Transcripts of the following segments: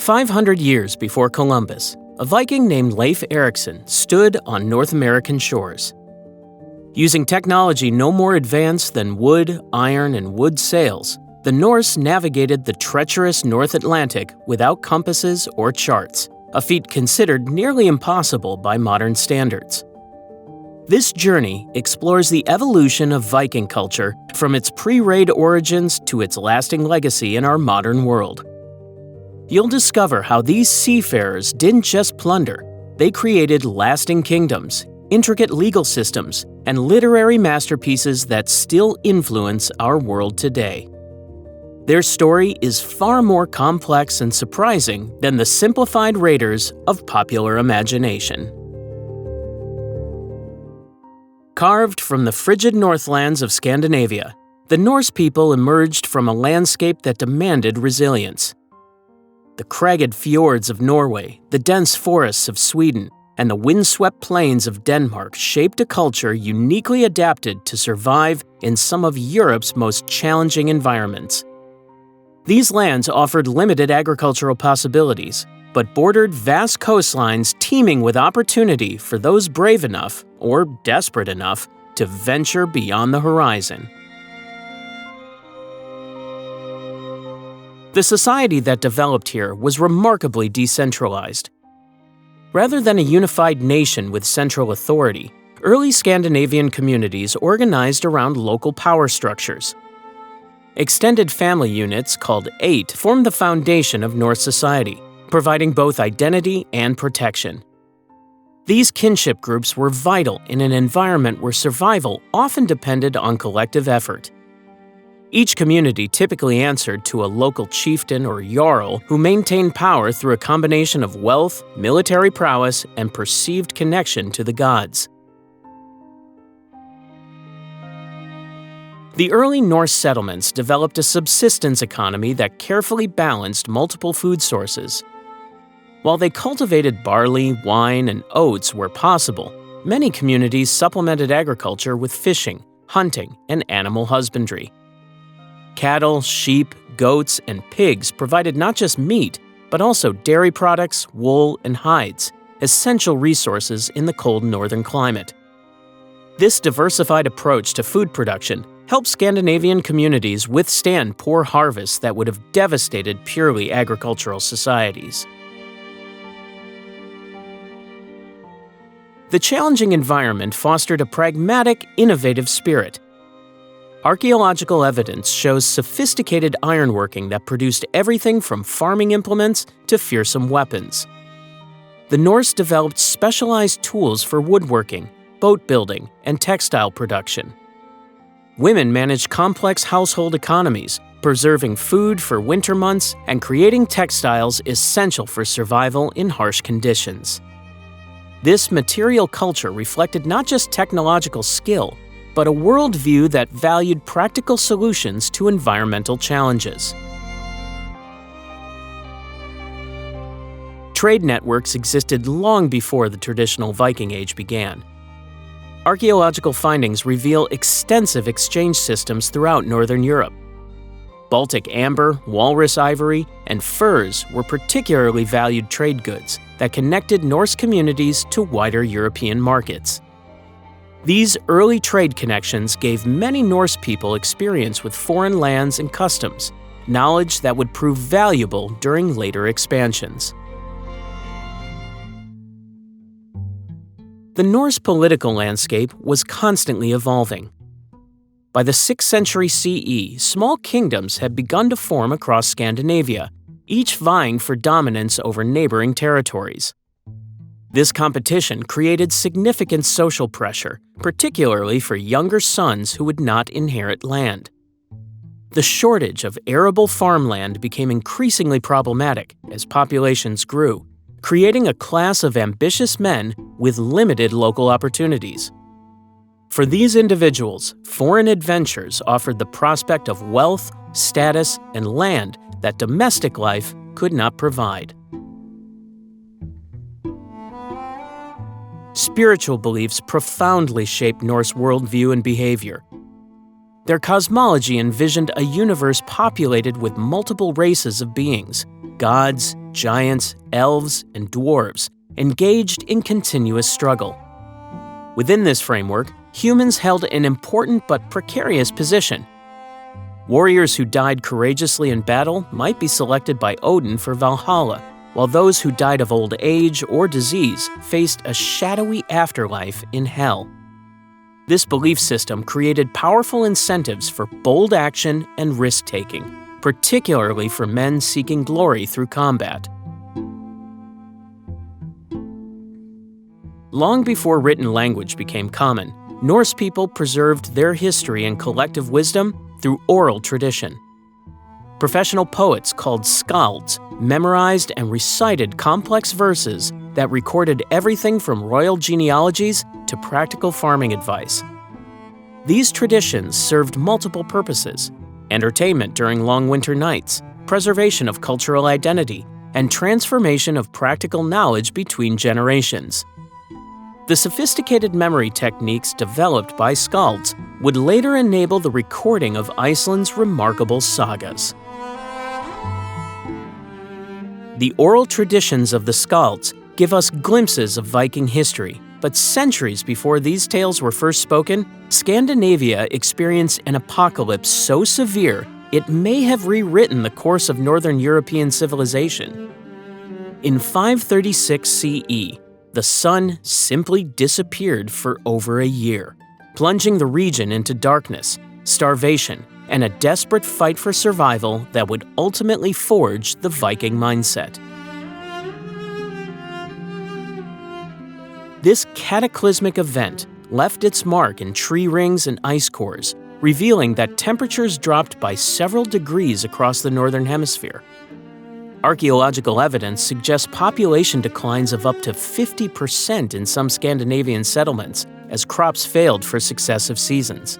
500 years before Columbus, a Viking named Leif Erikson stood on North American shores. Using technology no more advanced than wood, iron, and wood sails, the Norse navigated the treacherous North Atlantic without compasses or charts, a feat considered nearly impossible by modern standards. This journey explores the evolution of Viking culture from its pre-raid origins to its lasting legacy in our modern world. You'll discover how these seafarers didn't just plunder, they created lasting kingdoms, intricate legal systems, and literary masterpieces that still influence our world today. Their story is far more complex and surprising than the simplified raiders of popular imagination. Carved from the frigid northlands of Scandinavia, the Norse people emerged from a landscape that demanded resilience. The cragged fjords of Norway, the dense forests of Sweden, and the windswept plains of Denmark shaped a culture uniquely adapted to survive in some of Europe's most challenging environments. These lands offered limited agricultural possibilities, but bordered vast coastlines teeming with opportunity for those brave enough, or desperate enough, to venture beyond the horizon. The society that developed here was remarkably decentralized. Rather than a unified nation with central authority, early Scandinavian communities organized around local power structures. Extended family units, called Eight, formed the foundation of Norse society, providing both identity and protection. These kinship groups were vital in an environment where survival often depended on collective effort. Each community typically answered to a local chieftain or jarl who maintained power through a combination of wealth, military prowess, and perceived connection to the gods. The early Norse settlements developed a subsistence economy that carefully balanced multiple food sources. While they cultivated barley, wine, and oats where possible, many communities supplemented agriculture with fishing, hunting, and animal husbandry. Cattle, sheep, goats, and pigs provided not just meat, but also dairy products, wool, and hides, essential resources in the cold northern climate. This diversified approach to food production helped Scandinavian communities withstand poor harvests that would have devastated purely agricultural societies. The challenging environment fostered a pragmatic, innovative spirit. Archaeological evidence shows sophisticated ironworking that produced everything from farming implements to fearsome weapons. The Norse developed specialized tools for woodworking, boat building, and textile production. Women managed complex household economies, preserving food for winter months and creating textiles essential for survival in harsh conditions. This material culture reflected not just technological skill, but a worldview that valued practical solutions to environmental challenges. Trade networks existed long before the traditional Viking Age began. Archaeological findings reveal extensive exchange systems throughout Northern Europe. Baltic amber, walrus ivory, and furs were particularly valued trade goods that connected Norse communities to wider European markets. These early trade connections gave many Norse people experience with foreign lands and customs, knowledge that would prove valuable during later expansions. The Norse political landscape was constantly evolving. By the 6th century CE, small kingdoms had begun to form across Scandinavia, each vying for dominance over neighboring territories. This competition created significant social pressure, particularly for younger sons who would not inherit land. The shortage of arable farmland became increasingly problematic as populations grew, creating a class of ambitious men with limited local opportunities. For these individuals, foreign adventures offered the prospect of wealth, status, and land that domestic life could not provide. Spiritual beliefs profoundly shaped Norse worldview and behavior. Their cosmology envisioned a universe populated with multiple races of beings, gods, giants, elves, and dwarves engaged in continuous struggle. Within this framework, humans held an important but precarious position. Warriors who died courageously in battle might be selected by Odin for Valhalla, while those who died of old age or disease faced a shadowy afterlife in hell. This belief system created powerful incentives for bold action and risk-taking, particularly for men seeking glory through combat. Long before written language became common, Norse people preserved their history and collective wisdom through oral tradition. Professional poets called skalds memorized and recited complex verses that recorded everything from royal genealogies to practical farming advice. These traditions served multiple purposes: entertainment during long winter nights, preservation of cultural identity, and transformation of practical knowledge between generations. The sophisticated memory techniques developed by skalds would later enable the recording of Iceland's remarkable sagas. The oral traditions of the skalds give us glimpses of Viking history, but centuries before these tales were first spoken, Scandinavia experienced an apocalypse so severe it may have rewritten the course of Northern European civilization. In 536 CE, the sun simply disappeared for over a year, plunging the region into darkness, starvation, and a desperate fight for survival that would ultimately forge the Viking mindset. This cataclysmic event left its mark in tree rings and ice cores, revealing that temperatures dropped by several degrees across the northern hemisphere. Archaeological evidence suggests population declines of up to 50% in some Scandinavian settlements as crops failed for successive seasons.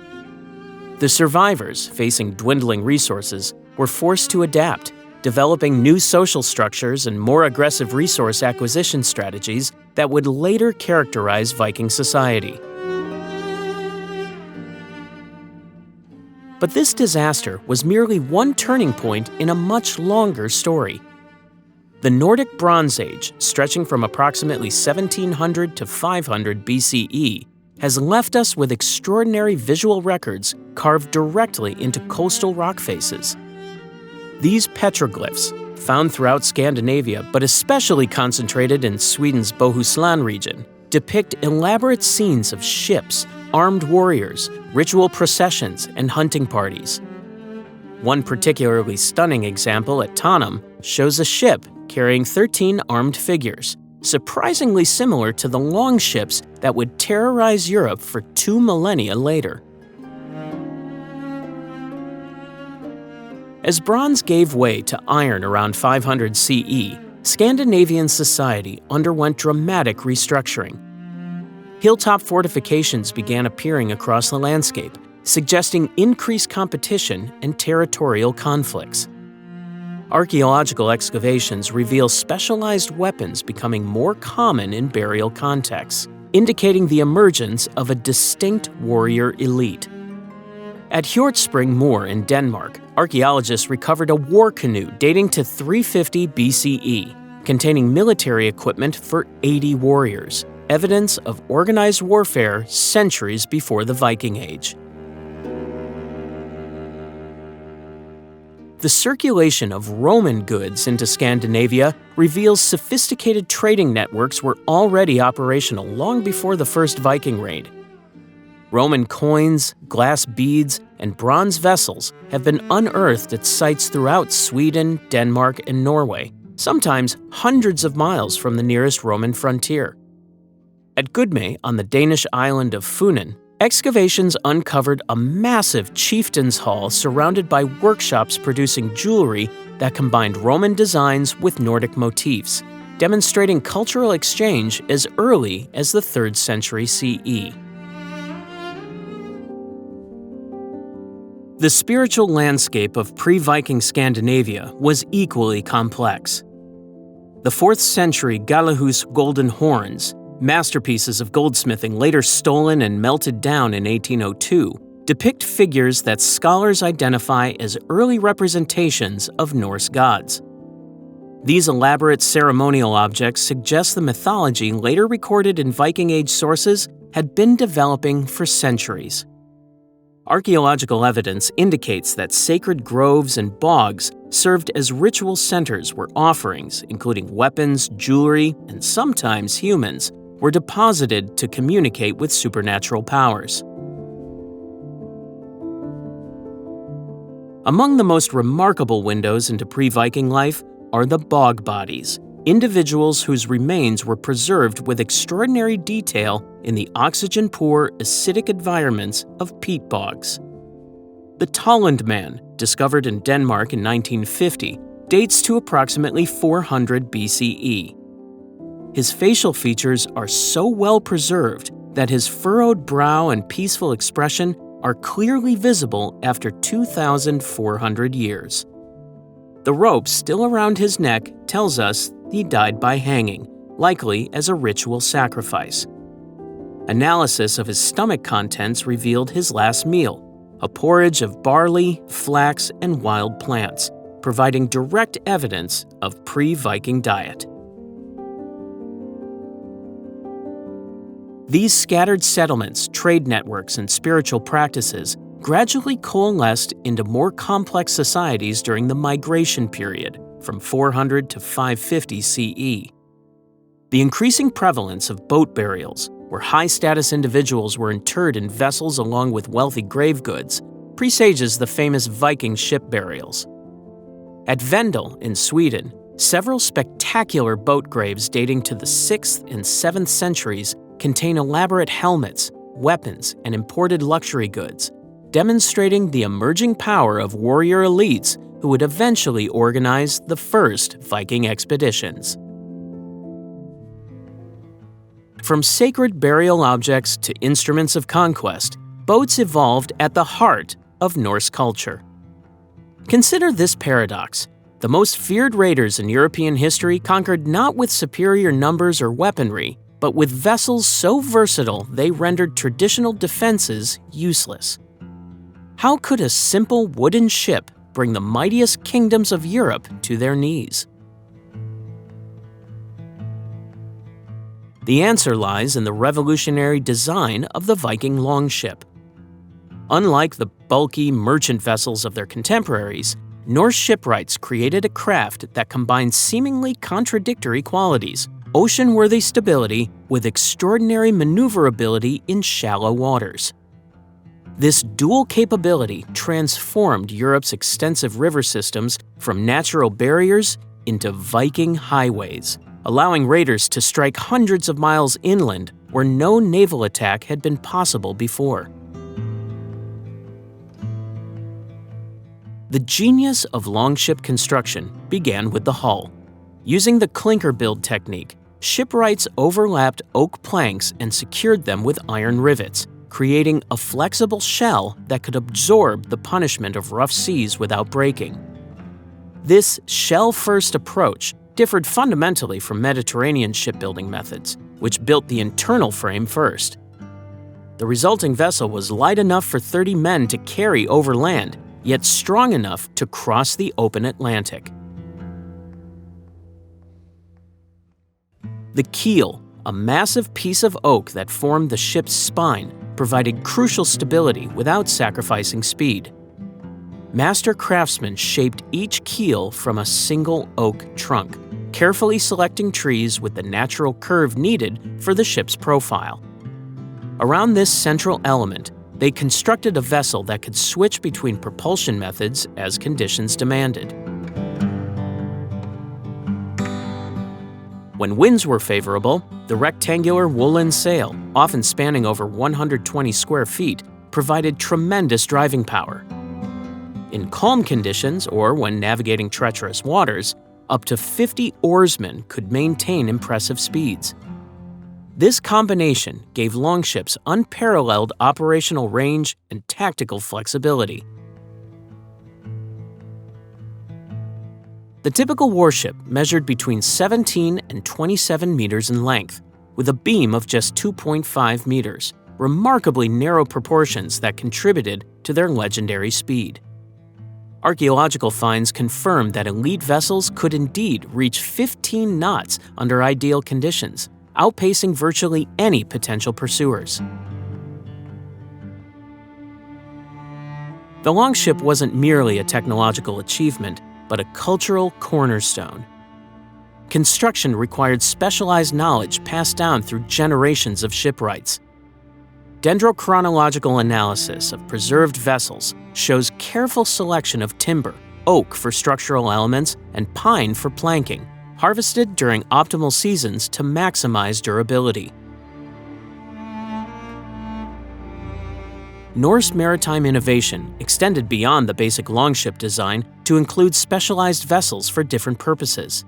The survivors, facing dwindling resources, were forced to adapt, developing new social structures and more aggressive resource acquisition strategies that would later characterize Viking society. But this disaster was merely one turning point in a much longer story. The Nordic Bronze Age, stretching from approximately 1700 to 500 BCE, has left us with extraordinary visual records carved directly into coastal rock faces. These petroglyphs, found throughout Scandinavia but especially concentrated in Sweden's Bohuslän region, depict elaborate scenes of ships, armed warriors, ritual processions, and hunting parties. One particularly stunning example at Tanum shows a ship carrying 13 armed figures, surprisingly similar to the Longships that would terrorize Europe for 2 millennia later. As bronze gave way to iron around 500 CE, Scandinavian society underwent dramatic restructuring. Hilltop fortifications began appearing across the landscape, suggesting increased competition and territorial conflicts. Archaeological excavations reveal specialized weapons becoming more common in burial contexts, indicating the emergence of a distinct warrior elite. At Hjortspring Moor in Denmark, archaeologists recovered a war canoe dating to 350 BCE, containing military equipment for 80 warriors, evidence of organized warfare centuries before the Viking Age. The circulation of Roman goods into Scandinavia reveals sophisticated trading networks were already operational long before the first Viking raid. Roman coins, glass beads, and bronze vessels have been unearthed at sites throughout Sweden, Denmark, and Norway, sometimes hundreds of miles from the nearest Roman frontier. At Gudme on the Danish island of Funen, excavations uncovered a massive chieftain's hall surrounded by workshops producing jewelry that combined Roman designs with Nordic motifs, demonstrating cultural exchange as early as the 3rd century CE. The spiritual landscape of pre-Viking Scandinavia was equally complex. The 4th century Galahus golden horns, masterpieces of goldsmithing later stolen and melted down in 1802, depict figures that scholars identify as early representations of Norse gods. These elaborate ceremonial objects suggest the mythology later recorded in Viking Age sources had been developing for centuries. Archaeological evidence indicates that sacred groves and bogs served as ritual centers where offerings, including weapons, jewelry, and sometimes humans, were deposited to communicate with supernatural powers. Among the most remarkable windows into pre-Viking life are the bog bodies, individuals whose remains were preserved with extraordinary detail in the oxygen-poor, acidic environments of peat bogs. The Tolland man, discovered in Denmark in 1950, dates to approximately 400 BCE. His facial features are so well preserved that his furrowed brow and peaceful expression are clearly visible after 2,400 years. The rope still around his neck tells us he died by hanging, likely as a ritual sacrifice. Analysis of his stomach contents revealed his last meal, a porridge of barley, flax, and wild plants, providing direct evidence of pre-Viking diet. These scattered settlements, trade networks, and spiritual practices gradually coalesced into more complex societies during the migration period, from 400 to 550 CE. The increasing prevalence of boat burials, where high-status individuals were interred in vessels along with wealthy grave goods, presages the famous Viking ship burials. At Vendel in Sweden, several spectacular boat graves dating to the 6th and 7th centuries contain elaborate helmets, weapons, and imported luxury goods, demonstrating the emerging power of warrior elites who would eventually organize the first Viking expeditions. From sacred burial objects to instruments of conquest, boats evolved at the heart of Norse culture. Consider this paradox. The most feared raiders in European history conquered not with superior numbers or weaponry, but with vessels so versatile they rendered traditional defenses useless. How could a simple wooden ship bring the mightiest kingdoms of Europe to their knees? The answer lies in the revolutionary design of the Viking longship. Unlike the bulky merchant vessels of their contemporaries, Norse shipwrights created a craft that combined seemingly contradictory qualities: ocean-worthy stability with extraordinary maneuverability in shallow waters. This dual capability transformed Europe's extensive river systems from natural barriers into Viking highways, allowing raiders to strike hundreds of miles inland where no naval attack had been possible before. The genius of longship construction began with the hull. Using the clinker build technique, shipwrights overlapped oak planks and secured them with iron rivets, creating a flexible shell that could absorb the punishment of rough seas without breaking. This shell-first approach differed fundamentally from Mediterranean shipbuilding methods, which built the internal frame first. The resulting vessel was light enough for 30 men to carry over land, yet strong enough to cross the open Atlantic. The keel, a massive piece of oak that formed the ship's spine, provided crucial stability without sacrificing speed. Master craftsmen shaped each keel from a single oak trunk, carefully selecting trees with the natural curve needed for the ship's profile. Around this central element, they constructed a vessel that could switch between propulsion methods as conditions demanded. When winds were favorable, the rectangular woolen sail, often spanning over 120 square feet, provided tremendous driving power. In calm conditions, or when navigating treacherous waters, up to 50 oarsmen could maintain impressive speeds. This combination gave longships unparalleled operational range and tactical flexibility. The typical warship measured between 17 and 27 meters in length, with a beam of just 2.5 meters, remarkably narrow proportions that contributed to their legendary speed. Archaeological finds confirmed that elite vessels could indeed reach 15 knots under ideal conditions, outpacing virtually any potential pursuers. The longship wasn't merely a technological achievement, but a cultural cornerstone. Construction required specialized knowledge passed down through generations of shipwrights. Dendrochronological analysis of preserved vessels shows careful selection of timber, oak for structural elements, and pine for planking, harvested during optimal seasons to maximize durability. Norse maritime innovation extended beyond the basic longship design to include specialized vessels for different purposes.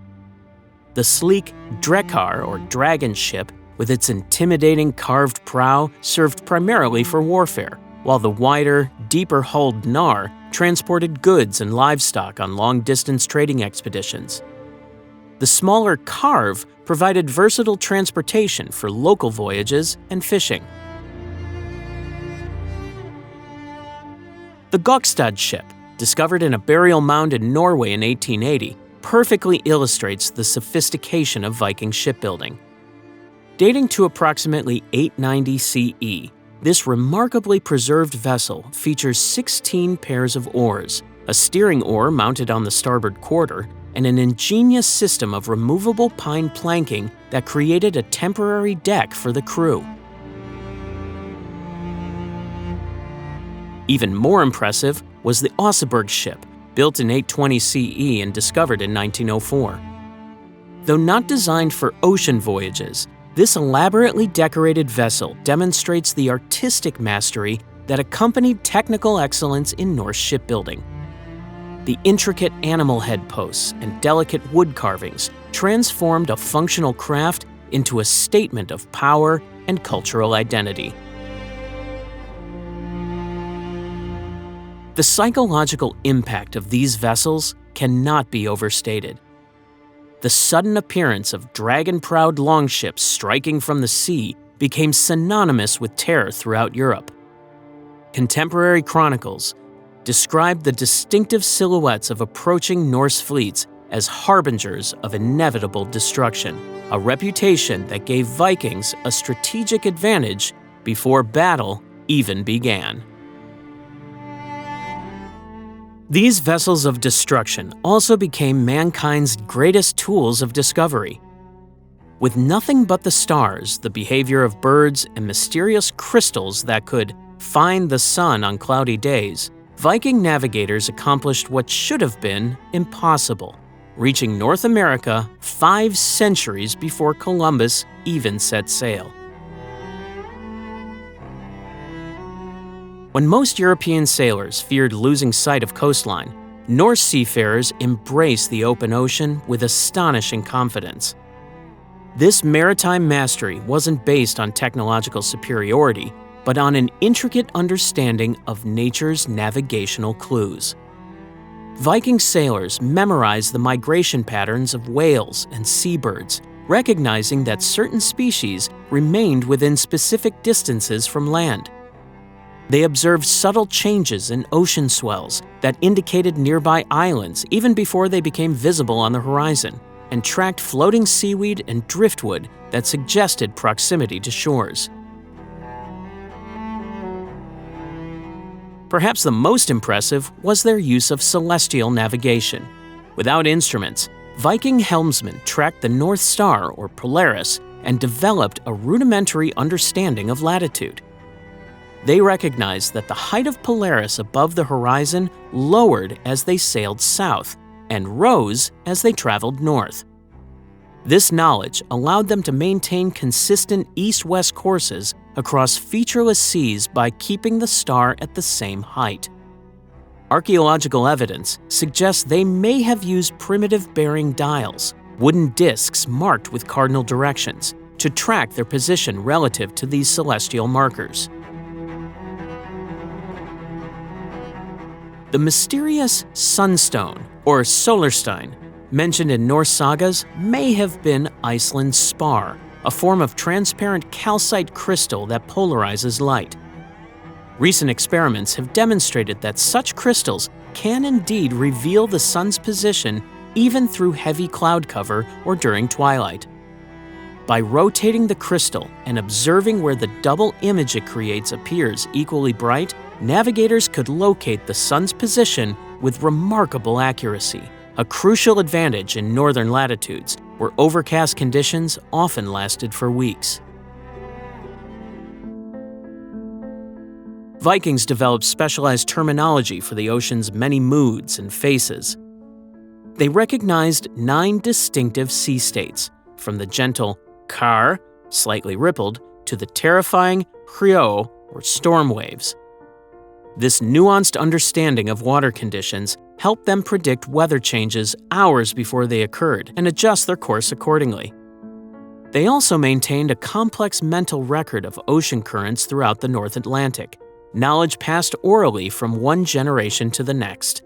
The sleek drekar, or dragon ship, with its intimidating carved prow, served primarily for warfare, while the wider, deeper-hulled nar transported goods and livestock on long-distance trading expeditions. The smaller carve provided versatile transportation for local voyages and fishing. The Gokstad ship, discovered in a burial mound in Norway in 1880, perfectly illustrates the sophistication of Viking shipbuilding. Dating to approximately 890 CE, this remarkably preserved vessel features 16 pairs of oars, a steering oar mounted on the starboard quarter, and an ingenious system of removable pine planking that created a temporary deck for the crew. Even more impressive was the Oseberg ship, built in 820 CE and discovered in 1904. Though not designed for ocean voyages, this elaborately decorated vessel demonstrates the artistic mastery that accompanied technical excellence in Norse shipbuilding. The intricate animal head posts and delicate wood carvings transformed a functional craft into a statement of power and cultural identity. The psychological impact of these vessels cannot be overstated. The sudden appearance of dragon-prowed longships striking from the sea became synonymous with terror throughout Europe. Contemporary chronicles described the distinctive silhouettes of approaching Norse fleets as harbingers of inevitable destruction, a reputation that gave Vikings a strategic advantage before battle even began. These vessels of destruction also became mankind's greatest tools of discovery. With nothing but the stars, the behavior of birds, and mysterious crystals that could find the sun on cloudy days, Viking navigators accomplished what should have been impossible, reaching North America 5 centuries before Columbus even set sail. When most European sailors feared losing sight of coastline, Norse seafarers embraced the open ocean with astonishing confidence. This maritime mastery wasn't based on technological superiority, but on an intricate understanding of nature's navigational clues. Viking sailors memorized the migration patterns of whales and seabirds, recognizing that certain species remained within specific distances from land. They observed subtle changes in ocean swells that indicated nearby islands even before they became visible on the horizon, and tracked floating seaweed and driftwood that suggested proximity to shores. Perhaps the most impressive was their use of celestial navigation. Without instruments, Viking helmsmen tracked the North Star, or Polaris, and developed a rudimentary understanding of latitude. They recognized that the height of Polaris above the horizon lowered as they sailed south and rose as they traveled north. This knowledge allowed them to maintain consistent east-west courses across featureless seas by keeping the star at the same height. Archaeological evidence suggests they may have used primitive bearing dials, wooden discs marked with cardinal directions, to track their position relative to these celestial markers. The mysterious sunstone, or solarstein, mentioned in Norse sagas may have been Iceland's spar, a form of transparent calcite crystal that polarizes light. Recent experiments have demonstrated that such crystals can indeed reveal the sun's position even through heavy cloud cover or during twilight. By rotating the crystal and observing where the double image it creates appears equally bright, navigators could locate the sun's position with remarkable accuracy, a crucial advantage in northern latitudes where overcast conditions often lasted for weeks. Vikings developed specialized terminology for the ocean's many moods and faces. They recognized 9 distinctive sea states, from the gentle kar, slightly rippled, to the terrifying hryo, or storm waves. This nuanced understanding of water conditions helped them predict weather changes hours before they occurred and adjust their course accordingly. They also maintained a complex mental record of ocean currents throughout the North Atlantic, knowledge passed orally from one generation to the next.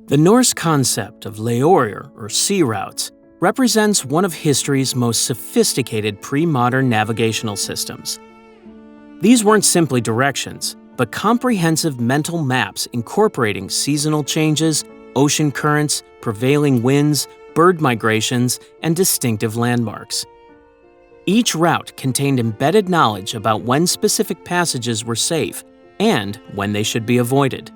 The Norse concept of leorir, or sea routes, represents one of history's most sophisticated pre-modern navigational systems. These weren't simply directions, but comprehensive mental maps incorporating seasonal changes, ocean currents, prevailing winds, bird migrations, and distinctive landmarks. Each route contained embedded knowledge about when specific passages were safe and when they should be avoided.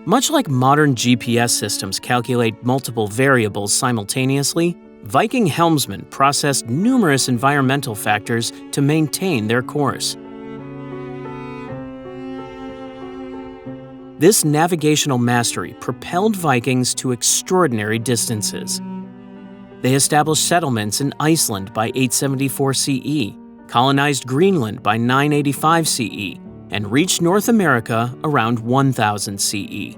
Much like modern GPS systems calculate multiple variables simultaneously, Viking helmsmen processed numerous environmental factors to maintain their course. This navigational mastery propelled Vikings to extraordinary distances. They established settlements in Iceland by 874 CE, colonized Greenland by 985 CE, and reached North America around 1000 CE.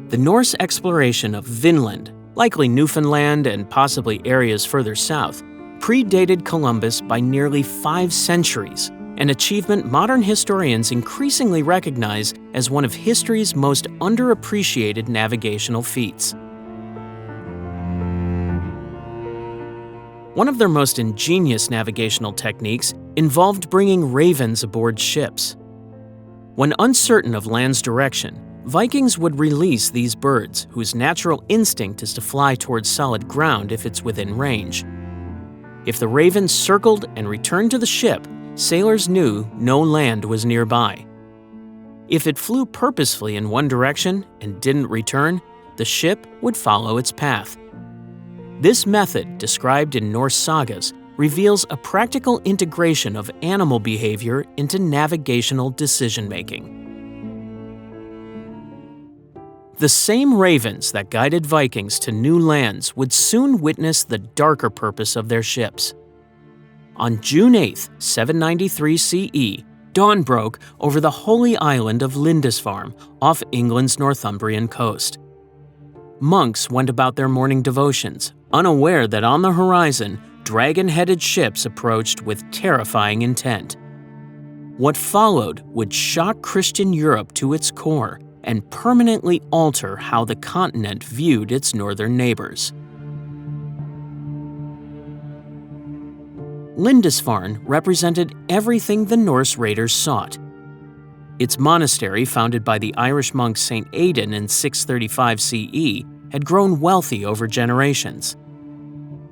The Norse exploration of Vinland, likely Newfoundland and possibly areas further south, predated Columbus by nearly 5 centuries, an achievement modern historians increasingly recognize as one of history's most underappreciated navigational feats. One of their most ingenious navigational techniques involved bringing ravens aboard ships. When uncertain of land's direction, Vikings would release these birds, whose natural instinct is to fly towards solid ground if it's within range. If the raven circled and returned to the ship, sailors knew no land was nearby. If it flew purposefully in one direction and didn't return, the ship would follow its path. This method, described in Norse sagas, reveals a practical integration of animal behavior into navigational decision-making. The same ravens that guided Vikings to new lands would soon witness the darker purpose of their ships. On June 8, 793 CE, dawn broke over the holy island of Lindisfarne off England's Northumbrian coast. Monks went about their morning devotions, unaware that on the horizon, dragon-headed ships approached with terrifying intent. What followed would shock Christian Europe to its core and permanently alter how the continent viewed its northern neighbors. Lindisfarne represented everything the Norse raiders sought. Its monastery, founded by the Irish monk St. Aidan in 635 CE, had grown wealthy over generations.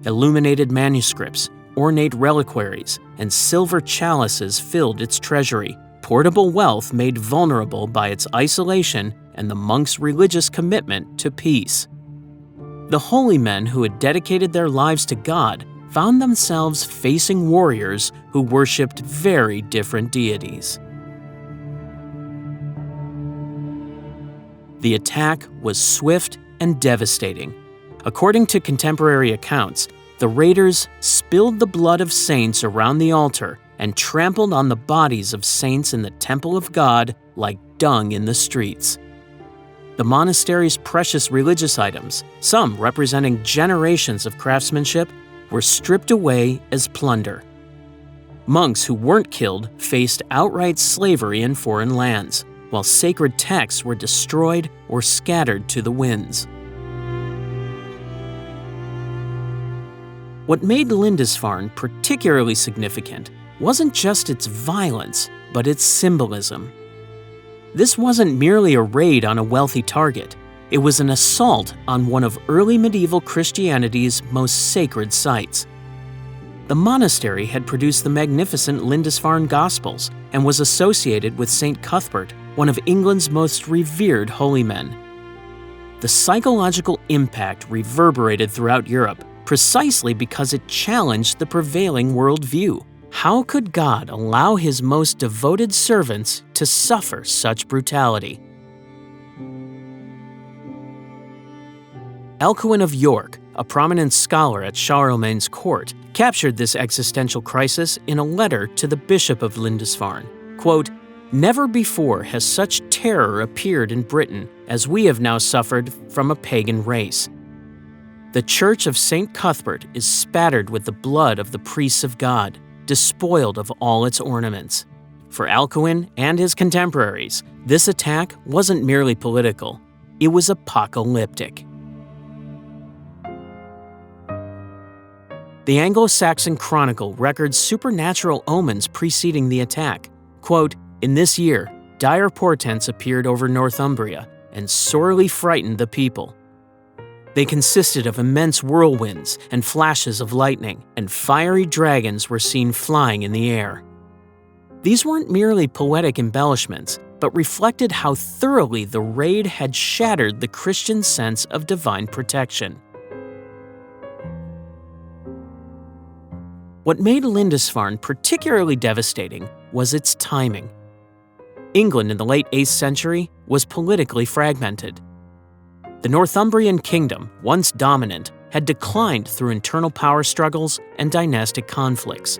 Illuminated manuscripts, ornate reliquaries, and silver chalices filled its treasury, portable wealth made vulnerable by its isolation and the monks' religious commitment to peace. The holy men who had dedicated their lives to God found themselves facing warriors who worshipped very different deities. The attack was swift and devastating. According to contemporary accounts, the raiders spilled the blood of saints around the altar and trampled on the bodies of saints in the temple of God like dung in the streets. The monastery's precious religious items, some representing generations of craftsmanship, were stripped away as plunder. Monks who weren't killed faced outright slavery in foreign lands, while sacred texts were destroyed or scattered to the winds. What made Lindisfarne particularly significant wasn't just its violence, but its symbolism. This wasn't merely a raid on a wealthy target. It was an assault on one of early medieval Christianity's most sacred sites. The monastery had produced the magnificent Lindisfarne Gospels and was associated with St. Cuthbert, one of England's most revered holy men. The psychological impact reverberated throughout Europe precisely because it challenged the prevailing worldview. How could God allow His most devoted servants to suffer such brutality? Alcuin of York, a prominent scholar at Charlemagne's court, captured this existential crisis in a letter to the Bishop of Lindisfarne. Quote, "Never before has such terror appeared in Britain as we have now suffered from a pagan race. The Church of St. Cuthbert is spattered with the blood of the priests of God, despoiled of all its ornaments." For Alcuin and his contemporaries, this attack wasn't merely political, it was apocalyptic. The Anglo-Saxon Chronicle records supernatural omens preceding the attack. Quote, "In this year, dire portents appeared over Northumbria and sorely frightened the people. They consisted of immense whirlwinds and flashes of lightning, and fiery dragons were seen flying in the air." These weren't merely poetic embellishments, but reflected how thoroughly the raid had shattered the Christian sense of divine protection. What made Lindisfarne particularly devastating was its timing. England in the late 8th century was politically fragmented. The Northumbrian kingdom, once dominant, had declined through internal power struggles and dynastic conflicts.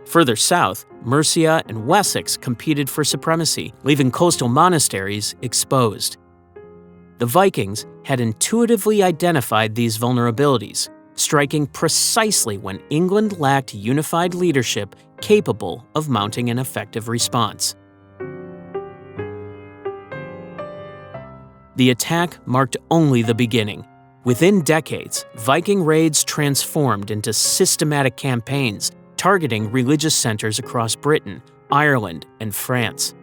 Further south, Mercia and Wessex competed for supremacy, leaving coastal monasteries exposed. The Vikings had intuitively identified these vulnerabilities, striking precisely when England lacked unified leadership capable of mounting an effective response. The attack marked only the beginning. Within decades, Viking raids transformed into systematic campaigns targeting religious centers across Britain, Ireland, and France.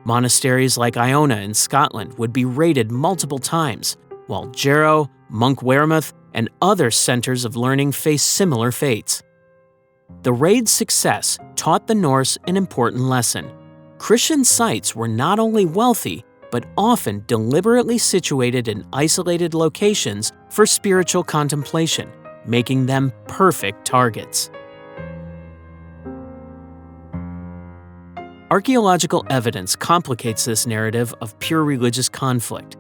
Monasteries like Iona in Scotland would be raided multiple times, while Jarrow, Monk and other centers of learning faced similar fates. The raid's success taught the Norse an important lesson. Christian sites were not only wealthy, but often deliberately situated in isolated locations for spiritual contemplation, making them perfect targets. Archaeological evidence complicates this narrative of pure religious conflict.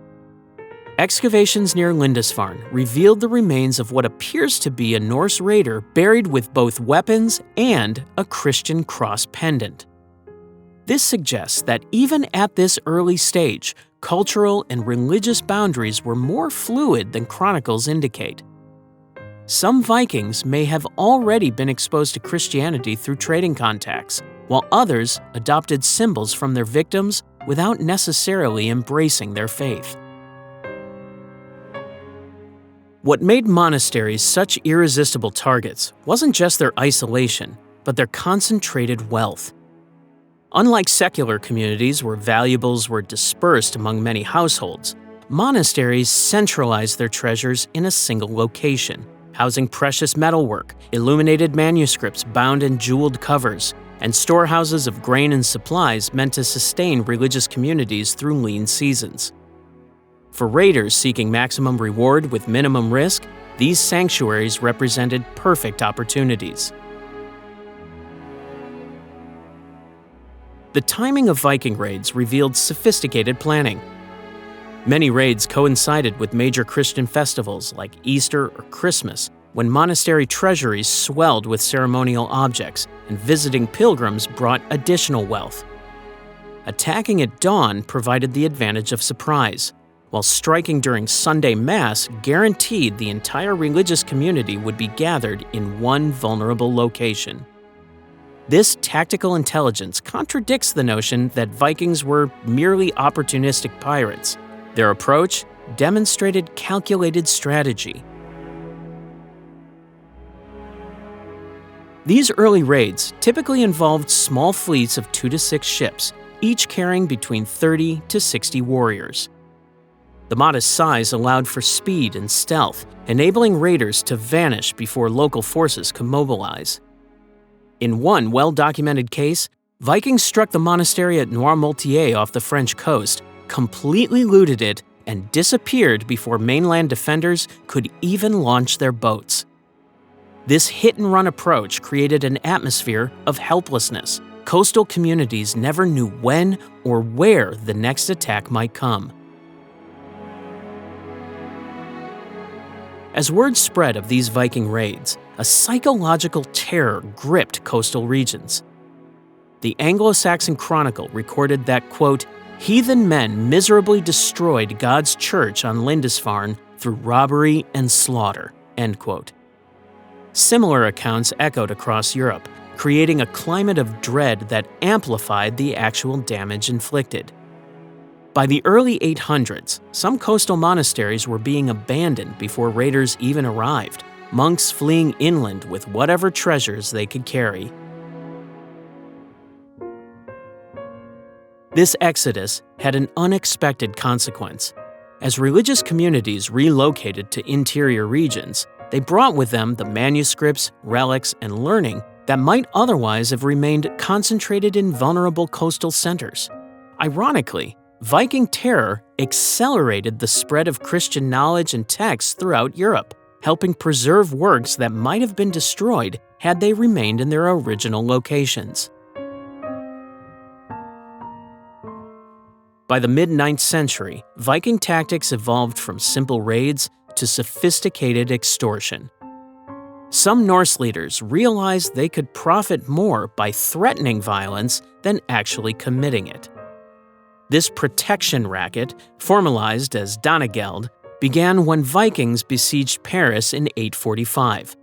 Excavations near Lindisfarne revealed the remains of what appears to be a Norse raider buried with both weapons and a Christian cross pendant. This suggests that even at this early stage, cultural and religious boundaries were more fluid than chronicles indicate. Some Vikings may have already been exposed to Christianity through trading contacts, while others adopted symbols from their victims without necessarily embracing their faith. What made monasteries such irresistible targets wasn't just their isolation, but their concentrated wealth. Unlike secular communities where valuables were dispersed among many households, monasteries centralized their treasures in a single location, housing precious metalwork, illuminated manuscripts bound in jeweled covers, and storehouses of grain and supplies meant to sustain religious communities through lean seasons. For raiders seeking maximum reward with minimum risk, these sanctuaries represented perfect opportunities. The timing of Viking raids revealed sophisticated planning. Many raids coincided with major Christian festivals like Easter or Christmas, when monastery treasuries swelled with ceremonial objects and visiting pilgrims brought additional wealth. Attacking at dawn provided the advantage of surprise, while striking during Sunday Mass guaranteed the entire religious community would be gathered in one vulnerable location. This tactical intelligence contradicts the notion that Vikings were merely opportunistic pirates. Their approach demonstrated calculated strategy. These early raids typically involved small fleets of 2 to 6 ships, each carrying between 30 to 60 warriors. The modest size allowed for speed and stealth, enabling raiders to vanish before local forces could mobilize. In one well-documented case, Vikings struck the monastery at Noirmoutier off the French coast, completely looted it, and disappeared before mainland defenders could even launch their boats. This hit-and-run approach created an atmosphere of helplessness. Coastal communities never knew when or where the next attack might come. As word spread of these Viking raids, a psychological terror gripped coastal regions. The Anglo-Saxon Chronicle recorded that, quote, "Heathen men miserably destroyed God's church on Lindisfarne through robbery and slaughter," end quote. Similar accounts echoed across Europe, creating a climate of dread that amplified the actual damage inflicted. By the early 800s, some coastal monasteries were being abandoned before raiders even arrived, monks fleeing inland with whatever treasures they could carry. This exodus had an unexpected consequence. As religious communities relocated to interior regions, they brought with them the manuscripts, relics, and learning that might otherwise have remained concentrated in vulnerable coastal centers. Ironically, Viking terror accelerated the spread of Christian knowledge and texts throughout Europe, helping preserve works that might have been destroyed had they remained in their original locations. By the mid-9th century, Viking tactics evolved from simple raids to sophisticated extortion. Some Norse leaders realized they could profit more by threatening violence than actually committing it. This protection racket, formalized as Danegeld, began when Vikings besieged Paris in 845.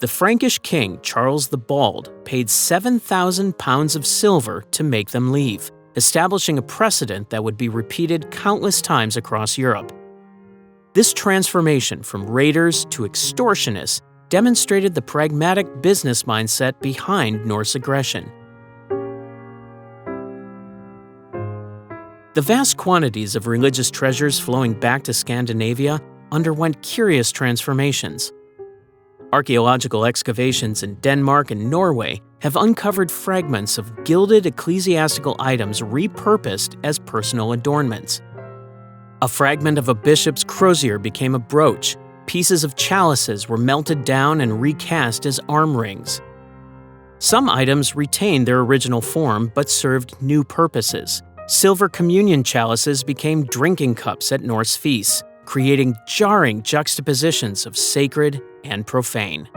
The Frankish king Charles the Bald paid 7,000 pounds of silver to make them leave, establishing a precedent that would be repeated countless times across Europe. This transformation from raiders to extortionists demonstrated the pragmatic business mindset behind Norse aggression. The vast quantities of religious treasures flowing back to Scandinavia underwent curious transformations. Archaeological excavations in Denmark and Norway have uncovered fragments of gilded ecclesiastical items repurposed as personal adornments. A fragment of a bishop's crozier became a brooch. Pieces of chalices were melted down and recast as arm rings. Some items retained their original form but served new purposes. Silver communion chalices became drinking cups at Norse feasts, creating jarring juxtapositions of sacred and profane.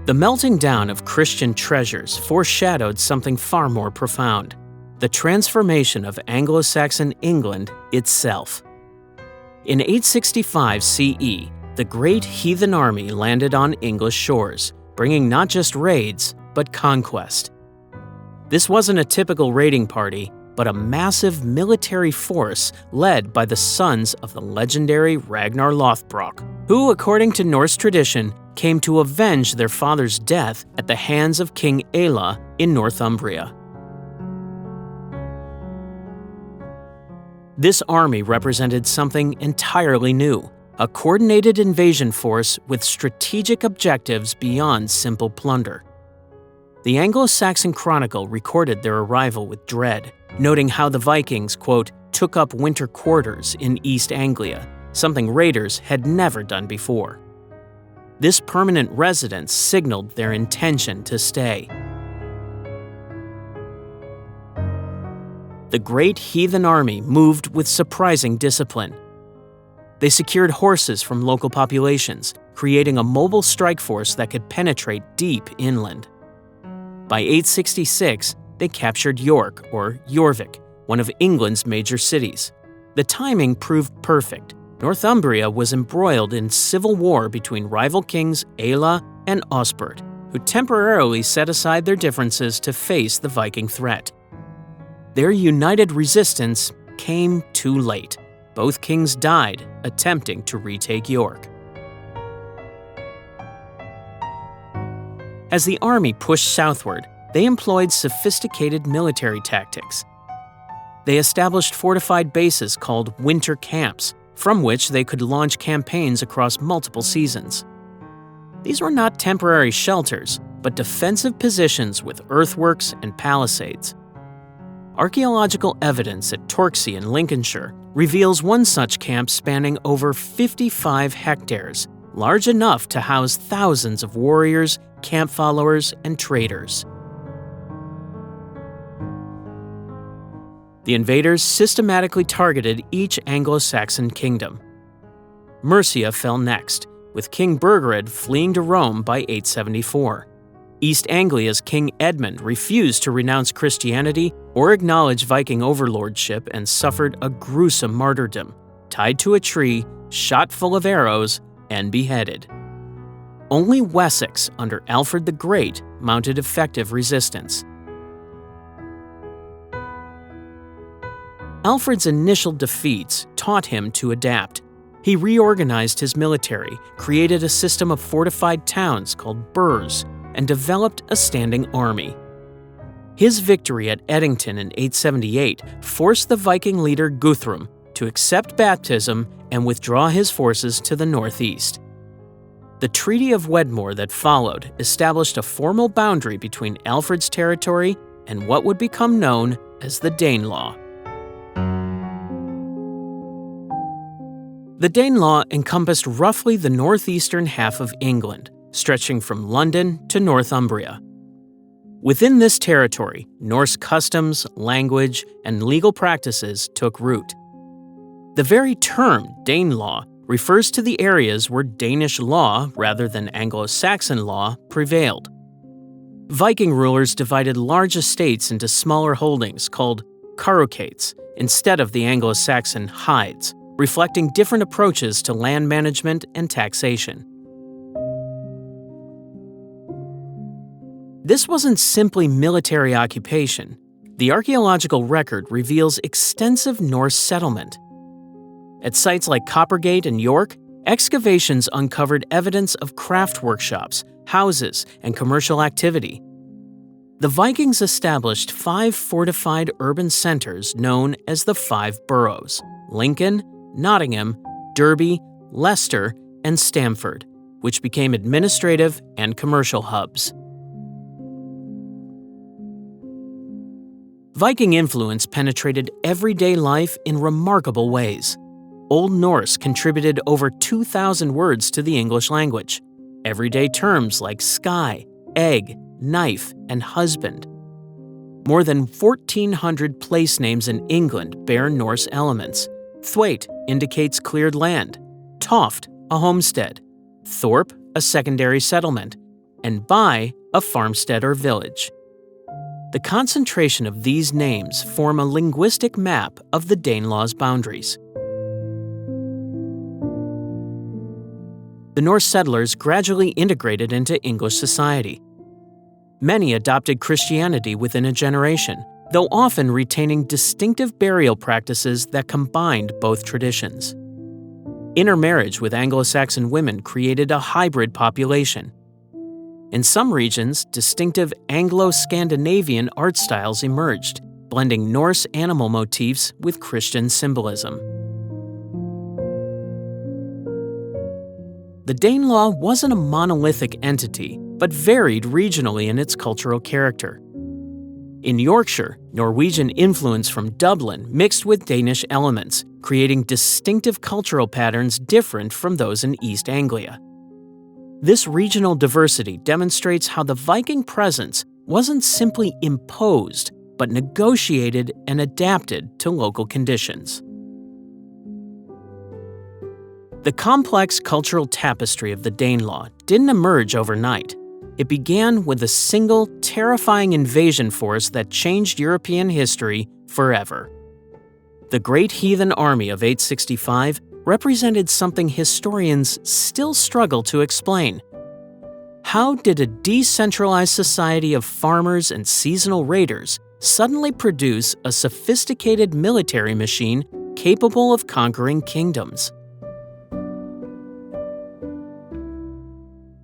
The melting down of Christian treasures foreshadowed something far more profound: the transformation of Anglo-Saxon England itself. In 865 CE, the great heathen army landed on English shores, bringing not just raids, but conquest. This wasn't a typical raiding party, but a massive military force led by the sons of the legendary Ragnar Lothbrok, who, according to Norse tradition, came to avenge their father's death at the hands of King Aella in Northumbria. This army represented something entirely new, a coordinated invasion force with strategic objectives beyond simple plunder. The Anglo-Saxon Chronicle recorded their arrival with dread, noting how the Vikings, quote, took up winter quarters in East Anglia, something raiders had never done before. This permanent residence signaled their intention to stay. The great heathen army moved with surprising discipline. They secured horses from local populations, creating a mobile strike force that could penetrate deep inland. By 866, they captured York, or Jorvik, one of England's major cities. The timing proved perfect. Northumbria was embroiled in civil war between rival kings Aella and Osbert, who temporarily set aside their differences to face the Viking threat. Their united resistance came too late. Both kings died attempting to retake York. As the army pushed southward, they employed sophisticated military tactics. They established fortified bases called winter camps, from which they could launch campaigns across multiple seasons. These were not temporary shelters, but defensive positions with earthworks and palisades. Archaeological evidence at Torksey in Lincolnshire reveals one such camp spanning over 55 hectares, large enough to house thousands of warriors, camp followers, and traders. The invaders systematically targeted each Anglo-Saxon kingdom. Mercia fell next, with King Burgred fleeing to Rome by 874. East Anglia's King Edmund refused to renounce Christianity or acknowledge Viking overlordship and suffered a gruesome martyrdom, tied to a tree, shot full of arrows, and beheaded. Only Wessex, under Alfred the Great, mounted effective resistance. Alfred's initial defeats taught him to adapt. He reorganized his military, created a system of fortified towns called burhs, and developed a standing army. His victory at Edington in 878 forced the Viking leader Guthrum to accept baptism and withdraw his forces to the northeast. The Treaty of Wedmore that followed established a formal boundary between Alfred's territory and what would become known as the Danelaw. The Danelaw encompassed roughly the northeastern half of England, stretching from London to Northumbria. Within this territory, Norse customs, language, and legal practices took root. The very term Danelaw refers to the areas where Danish law rather than Anglo-Saxon law prevailed. Viking rulers divided large estates into smaller holdings called carucates instead of the Anglo-Saxon hides, reflecting different approaches to land management and taxation. This wasn't simply military occupation. The archaeological record reveals extensive Norse settlement. At sites like Coppergate and York, excavations uncovered evidence of craft workshops, houses, and commercial activity. The Vikings established 5 fortified urban centers known as the 5 boroughs: Lincoln, Nottingham, Derby, Leicester, and Stamford, which became administrative and commercial hubs. Viking influence penetrated everyday life in remarkable ways. Old Norse contributed over 2,000 words to the English language. Everyday terms like sky, egg, knife, and husband. More than 1,400 place names in England bear Norse elements. Thwaite indicates cleared land, Toft, a homestead, Thorpe, a secondary settlement, and By, a farmstead or village. The concentration of these names form a linguistic map of the Danelaw's boundaries. The Norse settlers gradually integrated into English society. Many adopted Christianity within a generation, though often retaining distinctive burial practices that combined both traditions. Intermarriage with Anglo-Saxon women created a hybrid population. In some regions, distinctive Anglo-Scandinavian art styles emerged, blending Norse animal motifs with Christian symbolism. The Danelaw wasn't a monolithic entity, but varied regionally in its cultural character. In Yorkshire, Norwegian influence from Dublin mixed with Danish elements, creating distinctive cultural patterns different from those in East Anglia. This regional diversity demonstrates how the Viking presence wasn't simply imposed, but negotiated and adapted to local conditions. The complex cultural tapestry of the Danelaw didn't emerge overnight. It began with a single, terrifying invasion force that changed European history forever. The Great Heathen Army of 865 represented something historians still struggle to explain. How did a decentralized society of farmers and seasonal raiders suddenly produce a sophisticated military machine capable of conquering kingdoms?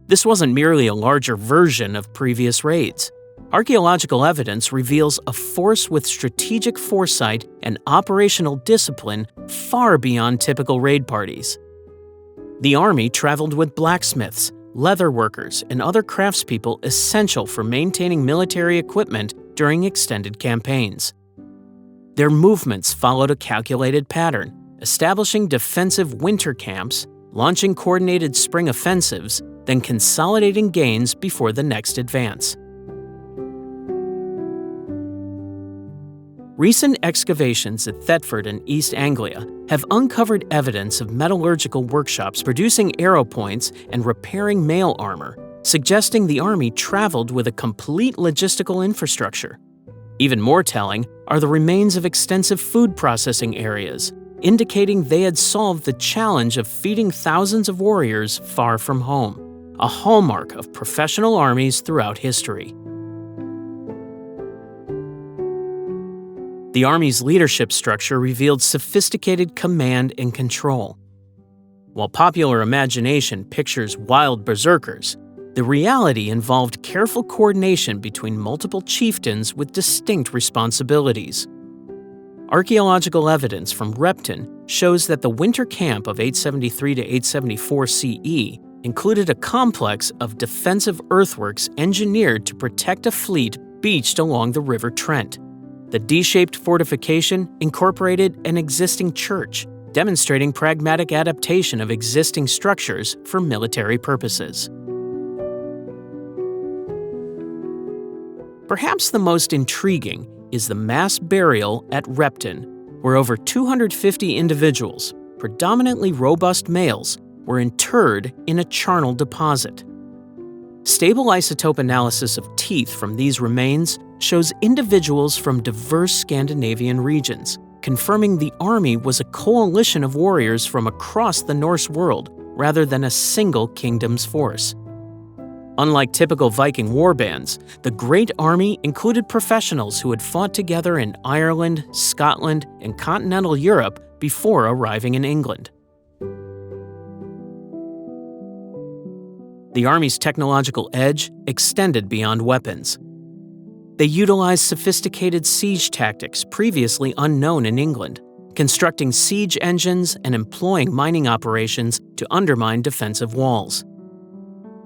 This wasn't merely a larger version of previous raids. Archaeological evidence reveals a force with strategic foresight and operational discipline far beyond typical raid parties. The army traveled with blacksmiths, leather workers, and other craftspeople essential for maintaining military equipment during extended campaigns. Their movements followed a calculated pattern, establishing defensive winter camps, launching coordinated spring offensives, then consolidating gains before the next advance. Recent excavations at Thetford in East Anglia have uncovered evidence of metallurgical workshops producing arrow points and repairing mail armor, suggesting the army traveled with a complete logistical infrastructure. Even more telling are the remains of extensive food processing areas, indicating they had solved the challenge of feeding thousands of warriors far from home, a hallmark of professional armies throughout history. The army's leadership structure revealed sophisticated command and control. While popular imagination pictures wild berserkers, the reality involved careful coordination between multiple chieftains with distinct responsibilities. Archaeological evidence from Repton shows that the winter camp of 873 to 874 CE included a complex of defensive earthworks engineered to protect a fleet beached along the River Trent. The D-shaped fortification incorporated an existing church, demonstrating pragmatic adaptation of existing structures for military purposes. Perhaps the most intriguing is the mass burial at Repton, where over 250 individuals, predominantly robust males, were interred in a charnel deposit. Stable isotope analysis of teeth from these remains shows individuals from diverse Scandinavian regions, confirming the army was a coalition of warriors from across the Norse world rather than a single kingdom's force. Unlike typical Viking warbands, the Great Army included professionals who had fought together in Ireland, Scotland, and continental Europe before arriving in England. The army's technological edge extended beyond weapons. They utilized sophisticated siege tactics previously unknown in England, constructing siege engines and employing mining operations to undermine defensive walls.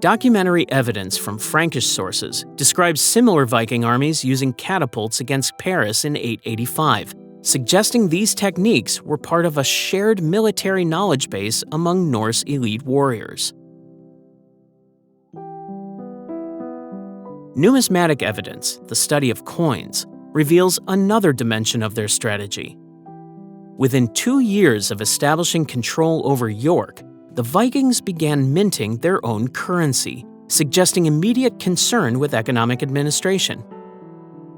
Documentary evidence from Frankish sources describes similar Viking armies using catapults against Paris in 885, suggesting these techniques were part of a shared military knowledge base among Norse elite warriors. Numismatic evidence, the study of coins, reveals another dimension of their strategy. Within 2 years of establishing control over York, the Vikings began minting their own currency, suggesting immediate concern with economic administration.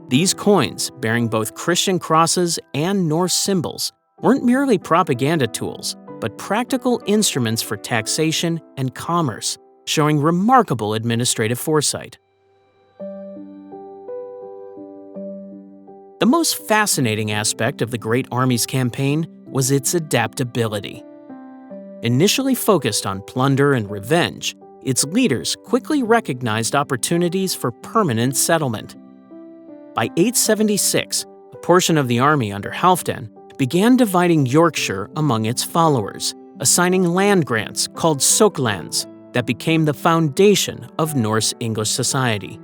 These coins, bearing both Christian crosses and Norse symbols, weren't merely propaganda tools, but practical instruments for taxation and commerce, showing remarkable administrative foresight. The most fascinating aspect of the Great Army's campaign was its adaptability. Initially focused on plunder and revenge, its leaders quickly recognized opportunities for permanent settlement. By 876, a portion of the army under Halfdan began dividing Yorkshire among its followers, assigning land grants called sokelands that became the foundation of Norse-English society.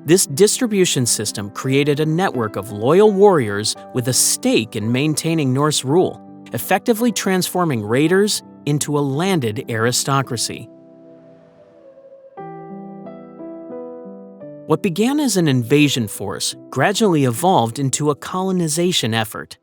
This distribution system created a network of loyal warriors with a stake in maintaining Norse rule, effectively transforming raiders into a landed aristocracy. What began as an invasion force gradually evolved into a colonization effort.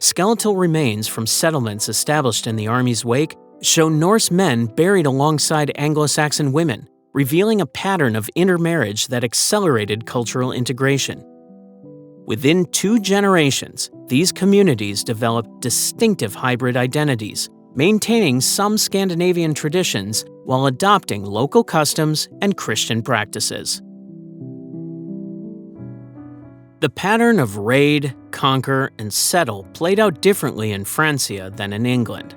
Skeletal remains from settlements established in the army's wake show Norse men buried alongside Anglo-Saxon women, revealing a pattern of intermarriage that accelerated cultural integration. Within 2 generations, these communities developed distinctive hybrid identities, maintaining some Scandinavian traditions while adopting local customs and Christian practices. The pattern of raid, conquer, and settle played out differently in Francia than in England.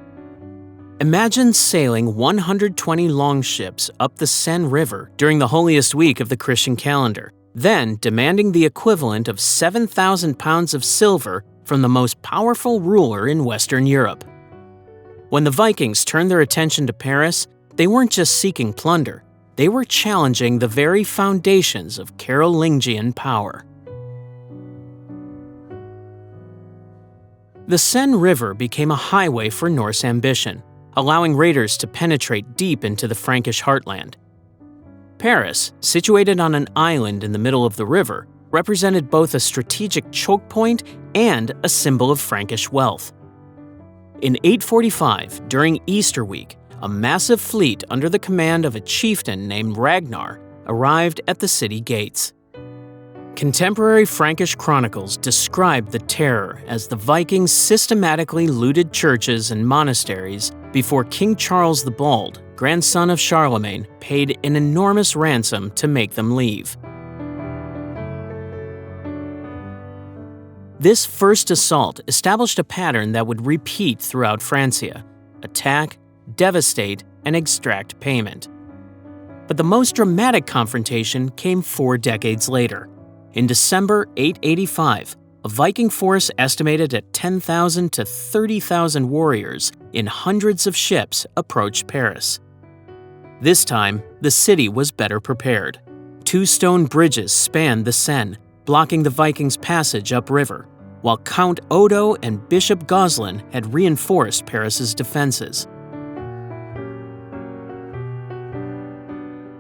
Imagine sailing 120 longships up the Seine River during the holiest week of the Christian calendar, then demanding the equivalent of 7,000 pounds of silver from the most powerful ruler in Western Europe. When the Vikings turned their attention to Paris, they weren't just seeking plunder, they were challenging the very foundations of Carolingian power. The Seine River became a highway for Norse ambition, allowing raiders to penetrate deep into the Frankish heartland. Paris, situated on an island in the middle of the river, represented both a strategic choke point and a symbol of Frankish wealth. In 845, during Easter week, a massive fleet under the command of a chieftain named Ragnar arrived at the city gates. Contemporary Frankish chronicles describe the terror as the Vikings systematically looted churches and monasteries before King Charles the Bald, grandson of Charlemagne, paid an enormous ransom to make them leave. This first assault established a pattern that would repeat throughout Francia: attack, devastate, and extract payment. But the most dramatic confrontation came 4 decades later. In December 885, a Viking force estimated at 10,000 to 30,000 warriors in hundreds of ships approached Paris. This time, the city was better prepared. 2 stone bridges spanned the Seine, blocking the Vikings' passage upriver, while Count Odo and Bishop Goslin had reinforced Paris's defenses.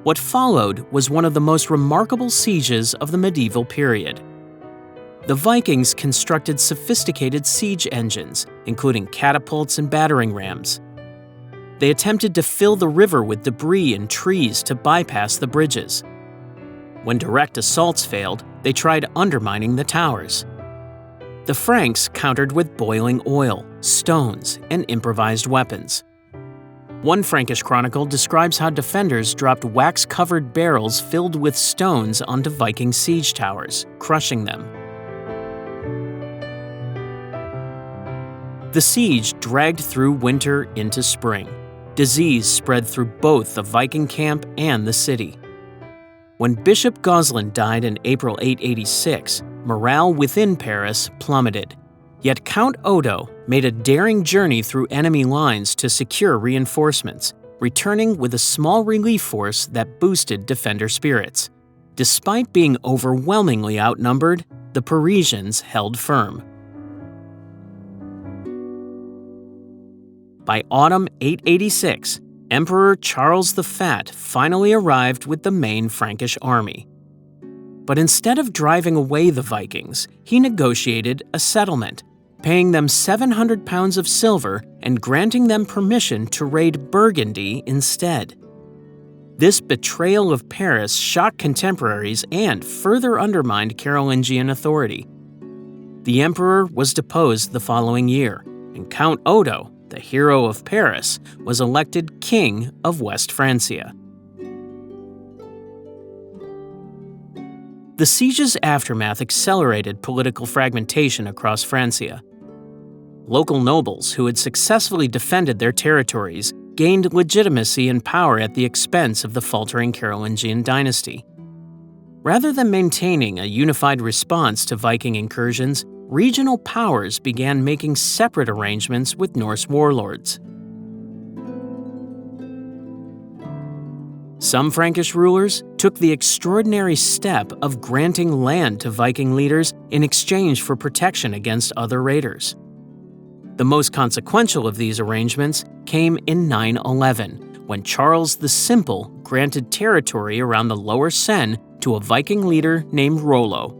What followed was one of the most remarkable sieges of the medieval period. The Vikings constructed sophisticated siege engines, including catapults and battering rams. They attempted to fill the river with debris and trees to bypass the bridges. When direct assaults failed, they tried undermining the towers. The Franks countered with boiling oil, stones, and improvised weapons. One Frankish chronicle describes how defenders dropped wax-covered barrels filled with stones onto Viking siege towers, crushing them. The siege dragged through winter into spring. Disease spread through both the Viking camp and the city. When Bishop Goslin died in April 886, morale within Paris plummeted. Yet Count Odo made a daring journey through enemy lines to secure reinforcements, returning with a small relief force that boosted defender spirits. Despite being overwhelmingly outnumbered, the Parisians held firm. By autumn 886, Emperor Charles the Fat finally arrived with the main Frankish army. But instead of driving away the Vikings, he negotiated a settlement, paying them 700 pounds of silver and granting them permission to raid Burgundy instead. This betrayal of Paris shocked contemporaries and further undermined Carolingian authority. The emperor was deposed the following year, and Count Odo, the hero of Paris, was elected king of West Francia. The siege's aftermath accelerated political fragmentation across Francia. Local nobles who had successfully defended their territories gained legitimacy and power at the expense of the faltering Carolingian dynasty. Rather than maintaining a unified response to Viking incursions, regional powers began making separate arrangements with Norse warlords. Some Frankish rulers took the extraordinary step of granting land to Viking leaders in exchange for protection against other raiders. The most consequential of these arrangements came in 911, when Charles the Simple granted territory around the lower Seine to a Viking leader named Rollo.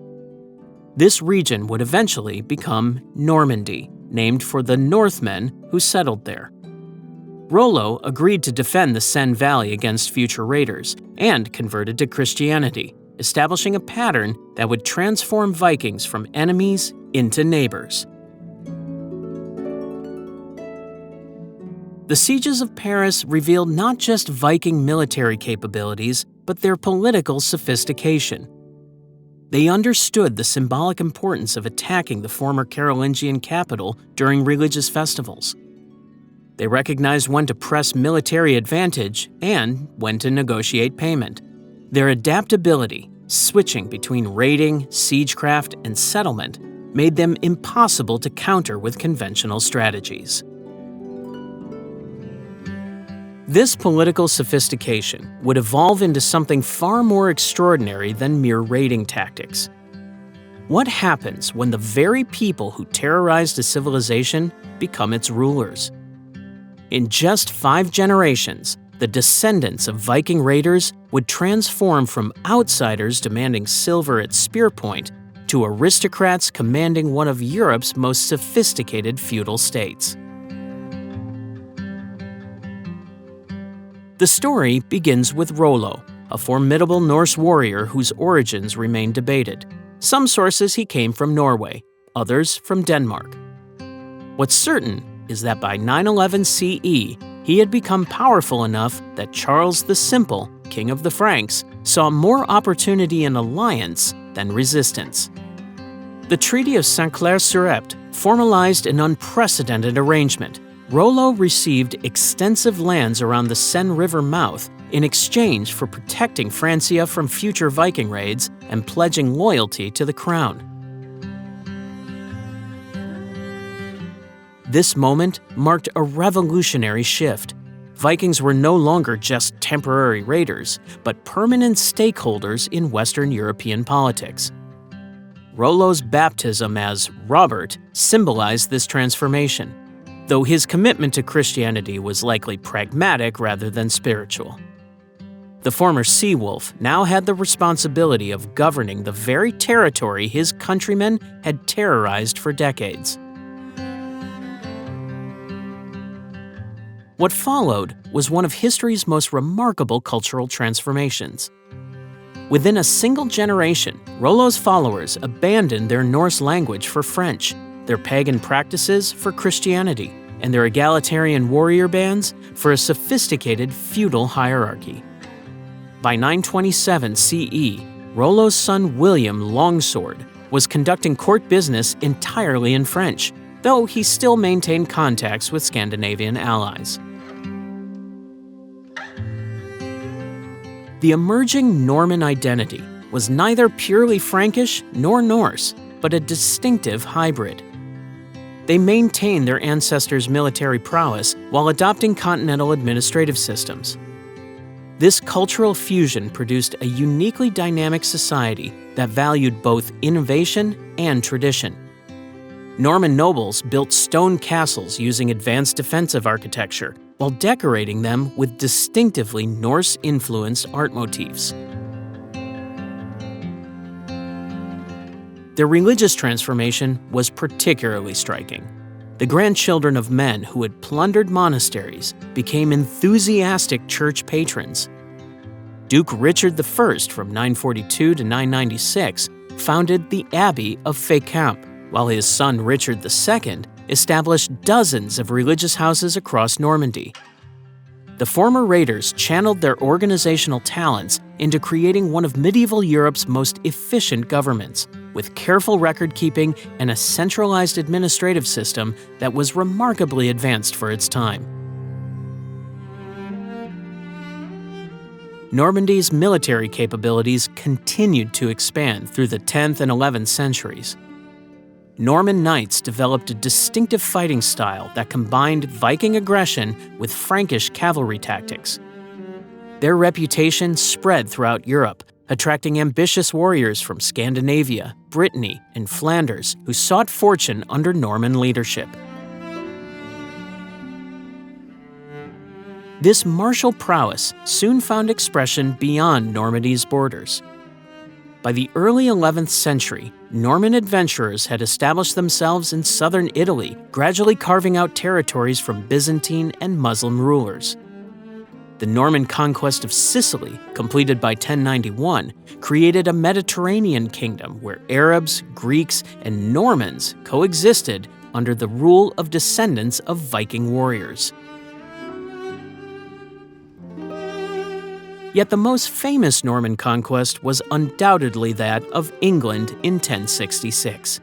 This region would eventually become Normandy, named for the Northmen who settled there. Rollo agreed to defend the Seine Valley against future raiders and converted to Christianity, establishing a pattern that would transform Vikings from enemies into neighbors. The sieges of Paris revealed not just Viking military capabilities, but their political sophistication. They understood the symbolic importance of attacking the former Carolingian capital during religious festivals. They recognized when to press military advantage and when to negotiate payment. Their adaptability, Switching between raiding, siegecraft, and settlement made them impossible to counter with conventional strategies. This political sophistication would evolve into something far more extraordinary than mere raiding tactics. What happens when the very people who terrorized a civilization become its rulers? In just 5 generations, the descendants of Viking raiders would transform from outsiders demanding silver at spear point to aristocrats commanding one of Europe's most sophisticated feudal states. The story begins with Rollo, a formidable Norse warrior whose origins remain debated. Some sources he came from Norway, others from Denmark. What's certain is that by 911 CE, he had become powerful enough that Charles the Simple, king of the Franks, saw more opportunity in alliance than resistance. The Treaty of Saint-Clair-sur-Epte formalized an unprecedented arrangement. Rollo received extensive lands around the Seine River mouth in exchange for protecting Francia from future Viking raids and pledging loyalty to the crown. This moment marked a revolutionary shift. Vikings were no longer just temporary raiders, but permanent stakeholders in Western European politics. Rollo's baptism as Robert symbolized this transformation, though his commitment to Christianity was likely pragmatic rather than spiritual. The former sea wolf now had the responsibility of governing the very territory his countrymen had terrorized for decades. What followed was one of history's most remarkable cultural transformations. Within a single generation, Rollo's followers abandoned their Norse language for French, their pagan practices for Christianity, and their egalitarian warrior bands for a sophisticated feudal hierarchy. By 927 CE, Rollo's son William Longsword was conducting court business entirely in French, though he still maintained contacts with Scandinavian allies. The emerging Norman identity was neither purely Frankish nor Norse, but a distinctive hybrid. They maintained their ancestors' military prowess while adopting continental administrative systems. This cultural fusion produced a uniquely dynamic society that valued both innovation and tradition. Norman nobles built stone castles using advanced defensive architecture, while decorating them with distinctively Norse-influenced art motifs. Their religious transformation was particularly striking. The grandchildren of men who had plundered monasteries became enthusiastic church patrons. Duke Richard I from 942 to 996 founded the Abbey of Fécamp, while his son Richard II established dozens of religious houses across Normandy. The former raiders channeled their organizational talents into creating one of medieval Europe's most efficient governments, with careful record-keeping and a centralized administrative system that was remarkably advanced for its time. Normandy's military capabilities continued to expand through the 10th and 11th centuries. Norman knights developed a distinctive fighting style that combined Viking aggression with Frankish cavalry tactics. Their reputation spread throughout Europe, attracting ambitious warriors from Scandinavia, Brittany, and Flanders who sought fortune under Norman leadership. This martial prowess soon found expression beyond Normandy's borders. By the early 11th century, Norman adventurers had established themselves in southern Italy, gradually carving out territories from Byzantine and Muslim rulers. The Norman conquest of Sicily, completed by 1091, created a Mediterranean kingdom where Arabs, Greeks, and Normans coexisted under the rule of descendants of Viking warriors. Yet the most famous Norman conquest was undoubtedly that of England in 1066.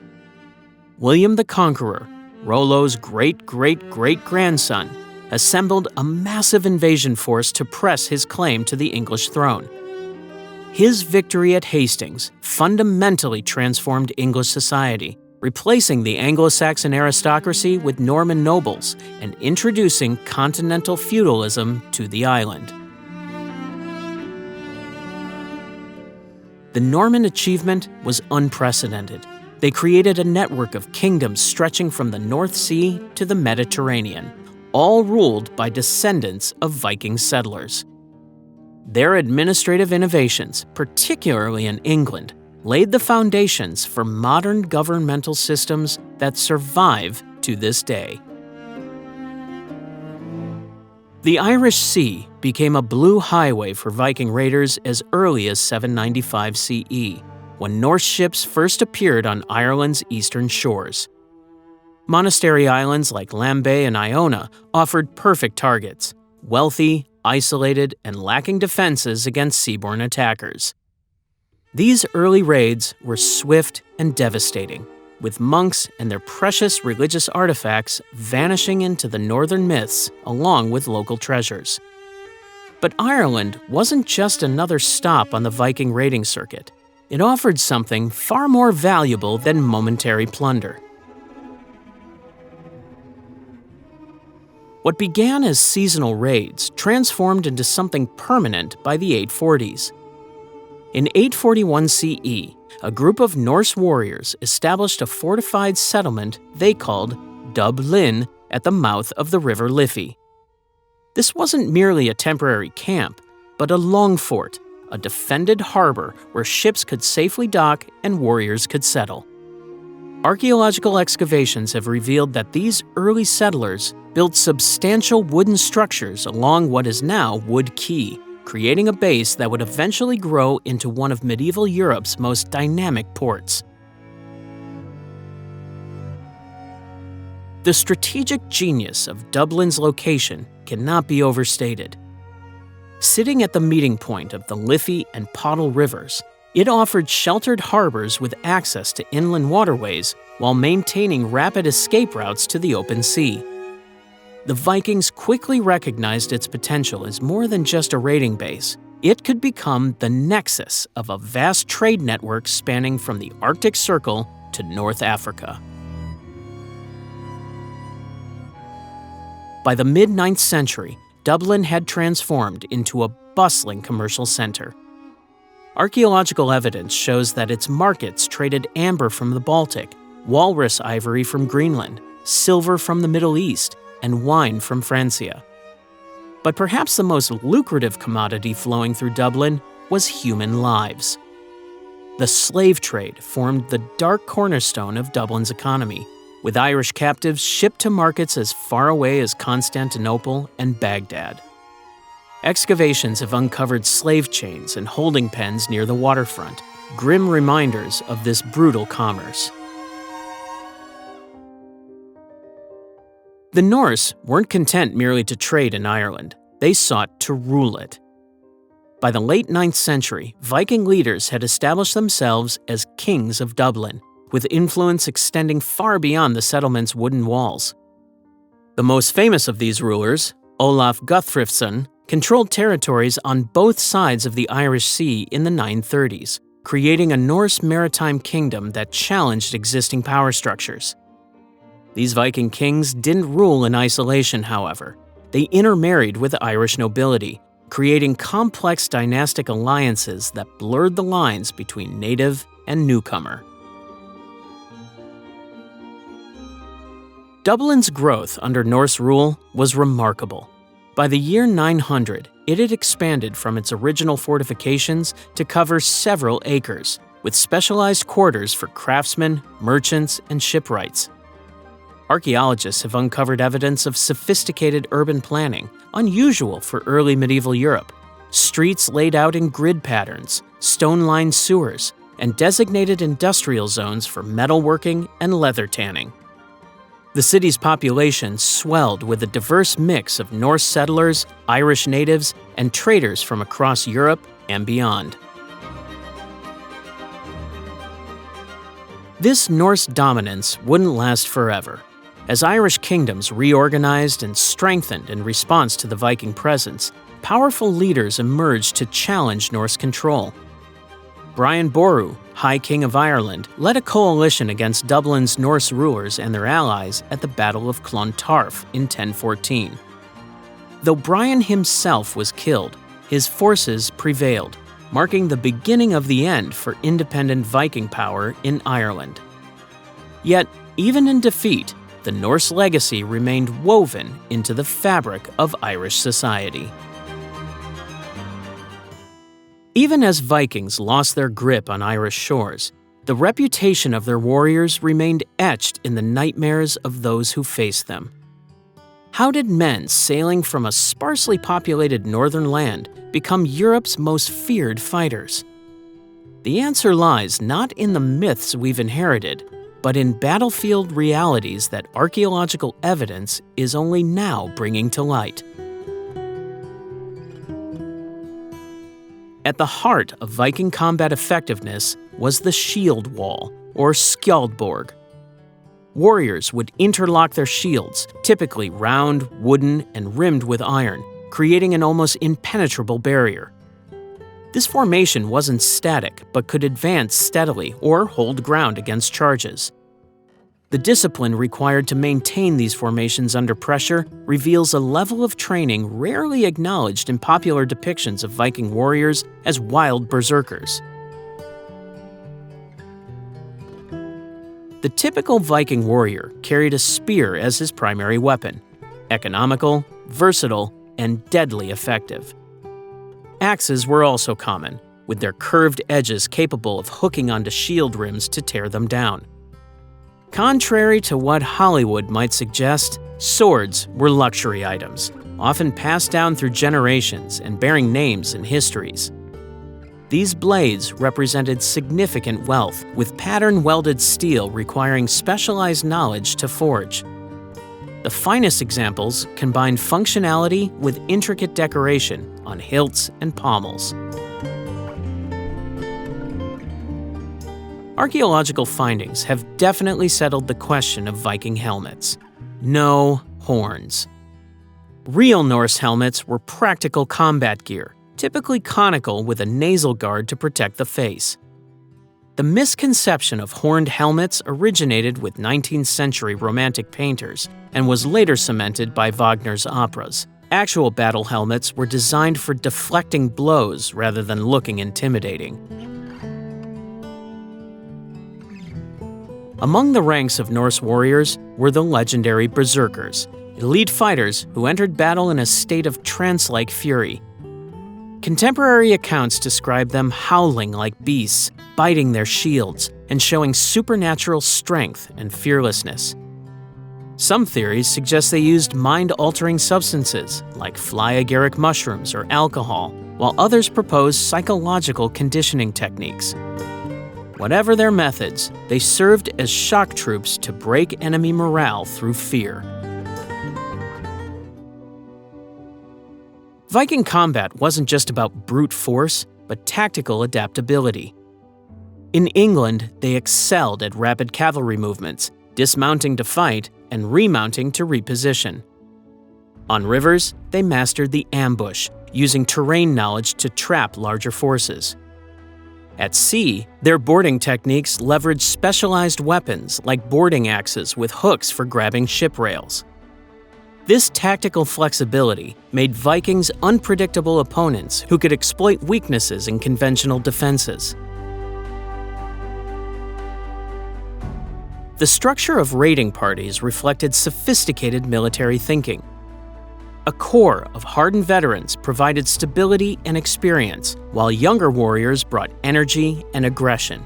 William the Conqueror, Rollo's great-great-great-grandson, assembled a massive invasion force to press his claim to the English throne. His victory at Hastings fundamentally transformed English society, replacing the Anglo-Saxon aristocracy with Norman nobles and introducing continental feudalism to the island. The Norman achievement was unprecedented. They created a network of kingdoms stretching from the North Sea to the Mediterranean, all ruled by descendants of Viking settlers. Their administrative innovations, particularly in England, laid the foundations for modern governmental systems that survive to this day. The Irish Sea became a blue highway for Viking raiders as early as 795 CE, when Norse ships first appeared on Ireland's eastern shores. Monastery islands like Lambay and Iona offered perfect targets, wealthy, isolated, and lacking defenses against seaborne attackers. These early raids were swift and devastating, with monks and their precious religious artifacts vanishing into the northern myths along with local treasures. But Ireland wasn't just another stop on the Viking raiding circuit. It offered something far more valuable than momentary plunder. What began as seasonal raids transformed into something permanent by the 840s. In 841 CE, a group of Norse warriors established a fortified settlement they called Dublin at the mouth of the river Liffey. This wasn't merely a temporary camp, but a long fort, a defended harbor where ships could safely dock and warriors could settle. Archaeological excavations have revealed that these early settlers built substantial wooden structures along what is now Wood Quay, creating a base that would eventually grow into one of medieval Europe's most dynamic ports. The strategic genius of Dublin's location cannot be overstated. Sitting at the meeting point of the Liffey and Pottle rivers, it offered sheltered harbors with access to inland waterways while maintaining rapid escape routes to the open sea. The Vikings quickly recognized its potential as more than just a raiding base. It could become the nexus of a vast trade network spanning from the Arctic Circle to North Africa. By the mid-9th century, Dublin had transformed into a bustling commercial center. Archaeological evidence shows that its markets traded amber from the Baltic, walrus ivory from Greenland, silver from the Middle East, and wine from Francia. But perhaps the most lucrative commodity flowing through Dublin was human lives. The slave trade formed the dark cornerstone of Dublin's economy, with Irish captives shipped to markets as far away as Constantinople and Baghdad. Excavations have uncovered slave chains and holding pens near the waterfront, grim reminders of this brutal commerce. The Norse weren't content merely to trade in Ireland. They sought to rule it. By the late 9th century, Viking leaders had established themselves as kings of Dublin, with influence extending far beyond the settlement's wooden walls. The most famous of these rulers, Olaf Guthfrithson, controlled territories on both sides of the Irish Sea in the 930s, creating a Norse maritime kingdom that challenged existing power structures. These Viking kings didn't rule in isolation, however. They intermarried with the Irish nobility, creating complex dynastic alliances that blurred the lines between native and newcomer. Dublin's growth under Norse rule was remarkable. By the year 900, it had expanded from its original fortifications to cover several acres, with specialized quarters for craftsmen, merchants, and shipwrights. Archaeologists have uncovered evidence of sophisticated urban planning, unusual for early medieval Europe. Streets laid out in grid patterns, stone-lined sewers, and designated industrial zones for metalworking and leather tanning. The city's population swelled with a diverse mix of Norse settlers, Irish natives, and traders from across Europe and beyond. This Norse dominance wouldn't last forever. As Irish kingdoms reorganized and strengthened in response to the Viking presence, powerful leaders emerged to challenge Norse control. Brian Boru, High King of Ireland, led a coalition against Dublin's Norse rulers and their allies at the Battle of Clontarf in 1014. Though Brian himself was killed, his forces prevailed, marking the beginning of the end for independent Viking power in Ireland. Yet, even in defeat, the Norse legacy remained woven into the fabric of Irish society. Even as Vikings lost their grip on Irish shores, the reputation of their warriors remained etched in the nightmares of those who faced them. How did men sailing from a sparsely populated northern land become Europe's most feared fighters? The answer lies not in the myths we've inherited, but in battlefield realities that archaeological evidence is only now bringing to light. At the heart of Viking combat effectiveness was the shield wall, or skjaldborg. Warriors would interlock their shields, typically round, wooden, and rimmed with iron, creating an almost impenetrable barrier. This formation wasn't static, but could advance steadily or hold ground against charges. The discipline required to maintain these formations under pressure reveals a level of training rarely acknowledged in popular depictions of Viking warriors as wild berserkers. The typical Viking warrior carried a spear as his primary weapon, economical, versatile, and deadly effective. Axes were also common, with their curved edges capable of hooking onto shield rims to tear them down. Contrary to what Hollywood might suggest, swords were luxury items, often passed down through generations and bearing names and histories. These blades represented significant wealth, with pattern-welded steel requiring specialized knowledge to forge. The finest examples combined functionality with intricate decoration on hilts and pommels. Archaeological findings have definitely settled the question of Viking helmets. No horns. Real Norse helmets were practical combat gear, typically conical with a nasal guard to protect the face. The misconception of horned helmets originated with 19th century Romantic painters and was later cemented by Wagner's operas. Actual battle helmets were designed for deflecting blows rather than looking intimidating. Among the ranks of Norse warriors were the legendary berserkers, elite fighters who entered battle in a state of trance-like fury. Contemporary accounts describe them howling like beasts, biting their shields, and showing supernatural strength and fearlessness. Some theories suggest they used mind-altering substances like fly agaric mushrooms or alcohol, while others propose psychological conditioning techniques. Whatever their methods, they served as shock troops to break enemy morale through fear. Viking combat wasn't just about brute force, but tactical adaptability. In England, they excelled at rapid cavalry movements, dismounting to fight and remounting to reposition. On rivers, they mastered the ambush, using terrain knowledge to trap larger forces. At sea, their boarding techniques leveraged specialized weapons like boarding axes with hooks for grabbing ship rails. This tactical flexibility made Vikings unpredictable opponents who could exploit weaknesses in conventional defenses. The structure of raiding parties reflected sophisticated military thinking. A core of hardened veterans provided stability and experience, while younger warriors brought energy and aggression.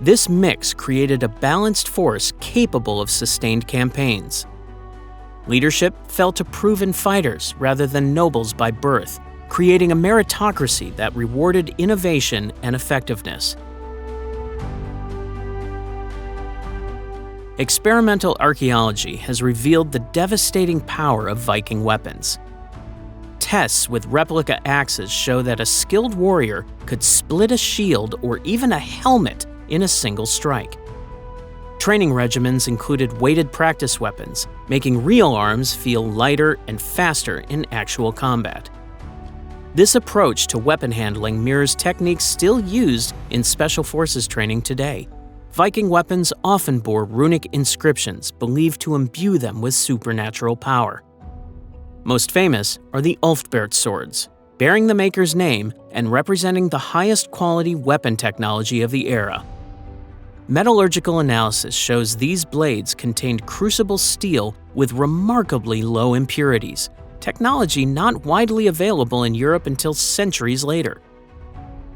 This mix created a balanced force capable of sustained campaigns. Leadership fell to proven fighters rather than nobles by birth, creating a meritocracy that rewarded innovation and effectiveness. Experimental archaeology has revealed the devastating power of Viking weapons. Tests with replica axes show that a skilled warrior could split a shield or even a helmet in a single strike. Training regimens included weighted practice weapons, making real arms feel lighter and faster in actual combat. This approach to weapon handling mirrors techniques still used in special forces training today. Viking weapons often bore runic inscriptions believed to imbue them with supernatural power. Most famous are the Ulfberht swords, bearing the maker's name and representing the highest quality weapon technology of the era. Metallurgical analysis shows these blades contained crucible steel with remarkably low impurities, technology not widely available in Europe until centuries later.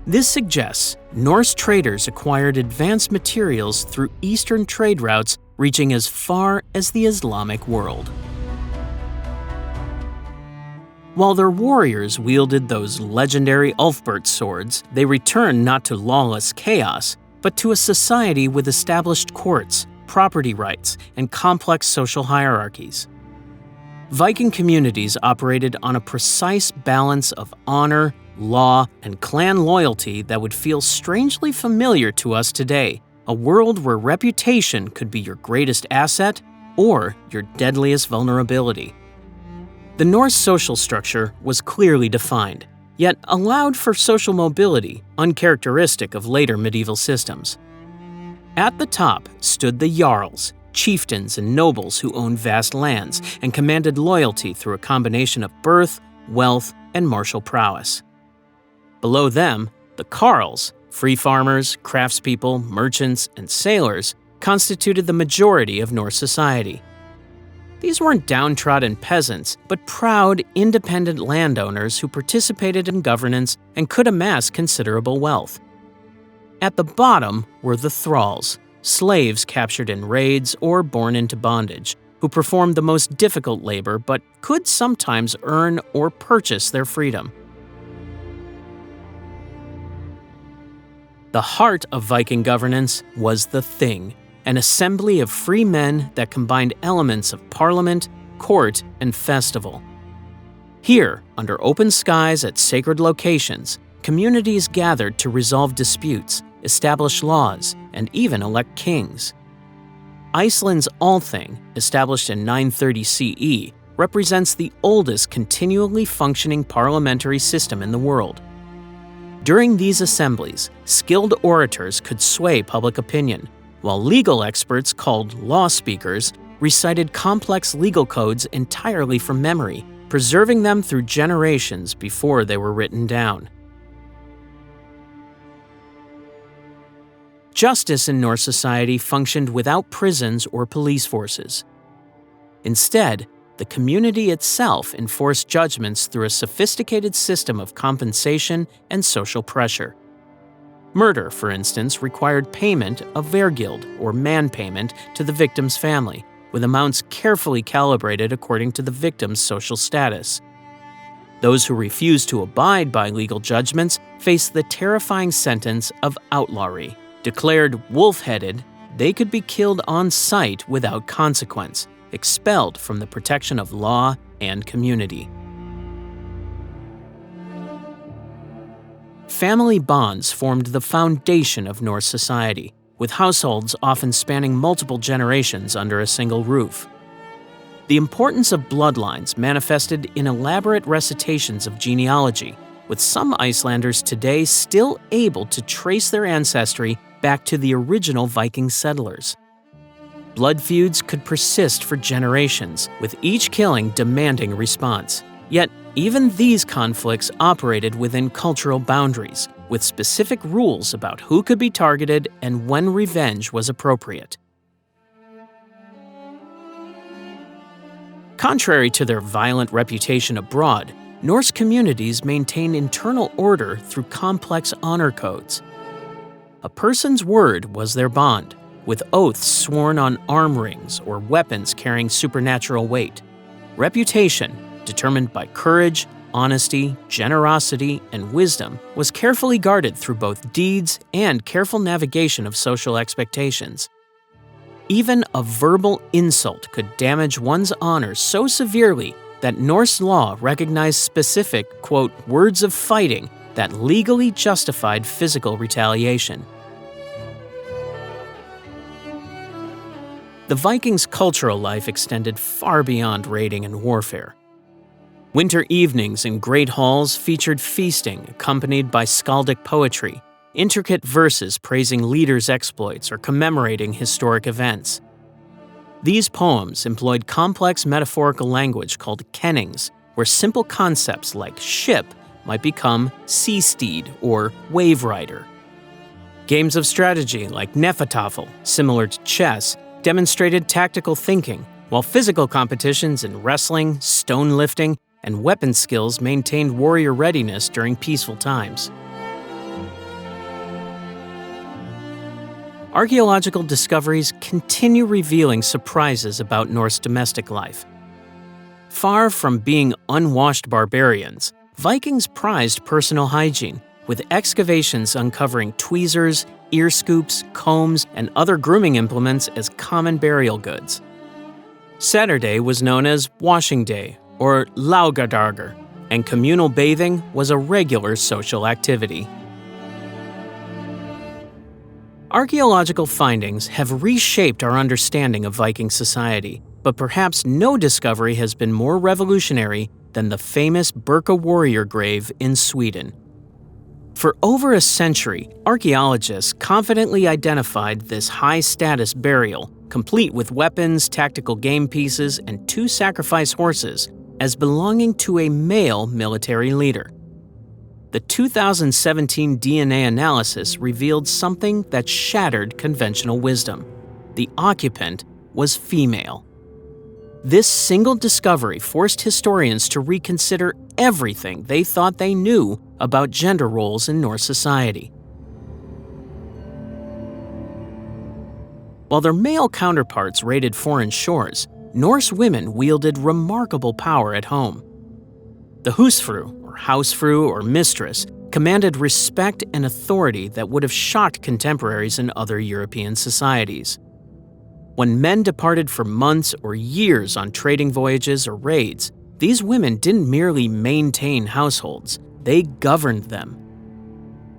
This suggests Norse traders acquired advanced materials through Eastern trade routes reaching as far as the Islamic world. While their warriors wielded those legendary Ulfberht swords, they returned not to lawless chaos, but to a society with established courts, property rights, and complex social hierarchies. Viking communities operated on a precise balance of honor, law, and clan loyalty that would feel strangely familiar to us today, a world where reputation could be your greatest asset or your deadliest vulnerability. The Norse social structure was clearly defined, yet allowed for social mobility uncharacteristic of later medieval systems. At the top stood the jarls, chieftains and nobles who owned vast lands and commanded loyalty through a combination of birth, wealth, and martial prowess. Below them, the carls, free farmers, craftspeople, merchants, and sailors, constituted the majority of Norse society. These weren't downtrodden peasants, but proud, independent landowners who participated in governance and could amass considerable wealth. At the bottom were the thralls, slaves captured in raids or born into bondage, who performed the most difficult labor but could sometimes earn or purchase their freedom. The heart of Viking governance was the Thing, an assembly of free men that combined elements of parliament, court, and festival. Here, under open skies at sacred locations, communities gathered to resolve disputes, establish laws, and even elect kings. Iceland's Althing, established in 930 CE, represents the oldest continually functioning parliamentary system in the world. During these assemblies, skilled orators could sway public opinion, while legal experts called law speakers recited complex legal codes entirely from memory, preserving them through generations before they were written down. Justice in Norse society functioned without prisons or police forces. Instead, the community itself enforced judgments through a sophisticated system of compensation and social pressure. Murder, for instance, required payment of vergild, or man payment, to the victim's family, with amounts carefully calibrated according to the victim's social status. Those who refused to abide by legal judgments faced the terrifying sentence of outlawry. Declared wolf-headed, they could be killed on sight without consequence, expelled from the protection of law and community. Family bonds formed the foundation of Norse society, with households often spanning multiple generations under a single roof. The importance of bloodlines manifested in elaborate recitations of genealogy, with some Icelanders today still able to trace their ancestry back to the original Viking settlers. Blood feuds could persist for generations, with each killing demanding a response. Yet, even these conflicts operated within cultural boundaries, with specific rules about who could be targeted and when revenge was appropriate. Contrary to their violent reputation abroad, Norse communities maintain internal order through complex honor codes. A person's word was their bond, with oaths sworn on arm rings or weapons carrying supernatural weight. Reputation, determined by courage, honesty, generosity, and wisdom, was carefully guarded through both deeds and careful navigation of social expectations. Even a verbal insult could damage one's honor so severely that Norse law recognized specific, quote, words of fighting that legally justified physical retaliation. The Vikings' cultural life extended far beyond raiding and warfare. Winter evenings in great halls featured feasting accompanied by skaldic poetry, intricate verses praising leaders' exploits or commemorating historic events. These poems employed complex metaphorical language called kennings, where simple concepts like ship might become sea steed or wave rider. Games of strategy like Nefatafel, similar to chess, demonstrated tactical thinking, while physical competitions in wrestling, stone lifting, and weapon skills maintained warrior readiness during peaceful times. Archaeological discoveries continue revealing surprises about Norse domestic life. Far from being unwashed barbarians, Vikings prized personal hygiene, with excavations uncovering tweezers, ear scoops, combs, and other grooming implements as common burial goods. Saturday was known as washing day, or laugardagar, and communal bathing was a regular social activity. Archaeological findings have reshaped our understanding of Viking society, but perhaps no discovery has been more revolutionary than the famous Birka warrior grave in Sweden. For over a century, archaeologists confidently identified this high-status burial, complete with weapons, tactical game pieces, and 2 sacrifice horses, as belonging to a male military leader. The 2017 DNA analysis revealed something that shattered conventional wisdom. The occupant was female. This single discovery forced historians to reconsider everything they thought they knew about gender roles in Norse society. While their male counterparts raided foreign shores, Norse women wielded remarkable power at home. The husfru, or housefru or mistress, commanded respect and authority that would have shocked contemporaries in other European societies. When men departed for months or years on trading voyages or raids, these women didn't merely maintain households, they governed them.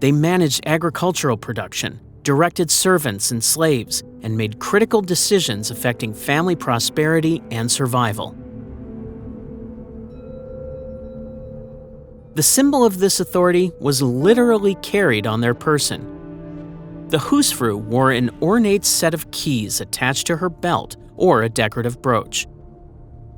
They managed agricultural production, directed servants and slaves, and made critical decisions affecting family prosperity and survival. The symbol of this authority was literally carried on their person. The husfru wore an ornate set of keys attached to her belt or a decorative brooch.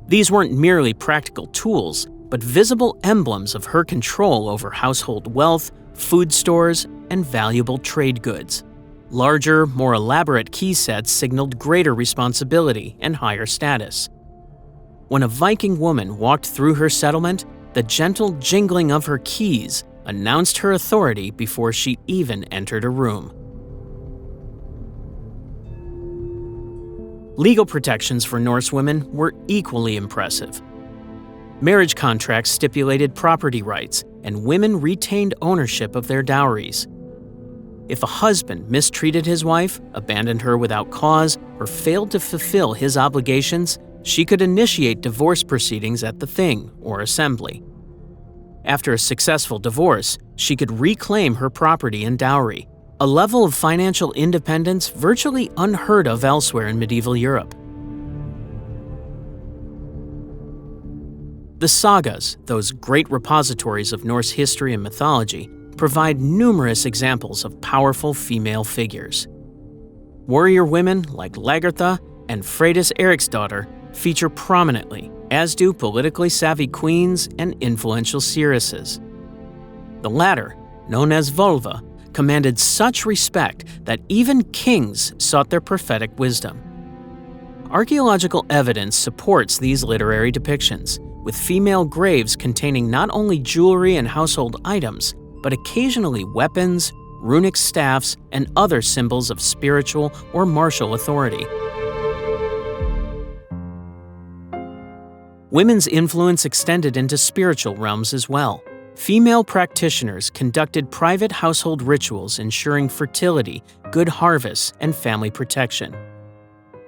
These weren't merely practical tools, but visible emblems of her control over household wealth, food stores, and valuable trade goods. Larger, more elaborate key sets signaled greater responsibility and higher status. When a Viking woman walked through her settlement, the gentle jingling of her keys announced her authority before she even entered a room. Legal protections for Norse women were equally impressive. Marriage contracts stipulated property rights, and women retained ownership of their dowries. If a husband mistreated his wife, abandoned her without cause, or failed to fulfill his obligations, she could initiate divorce proceedings at the Thing or assembly. After a successful divorce, she could reclaim her property and dowry, a level of financial independence virtually unheard of elsewhere in medieval Europe. The sagas, those great repositories of Norse history and mythology, provide numerous examples of powerful female figures. Warrior women like Lagertha and Freydis Eriksdottir feature prominently, as do politically savvy queens and influential seeresses. The latter, known as Volva, commanded such respect that even kings sought their prophetic wisdom. Archaeological evidence supports these literary depictions, with female graves containing not only jewelry and household items, but occasionally weapons, runic staffs, and other symbols of spiritual or martial authority. Women's influence extended into spiritual realms as well. Female practitioners conducted private household rituals ensuring fertility, good harvests, and family protection.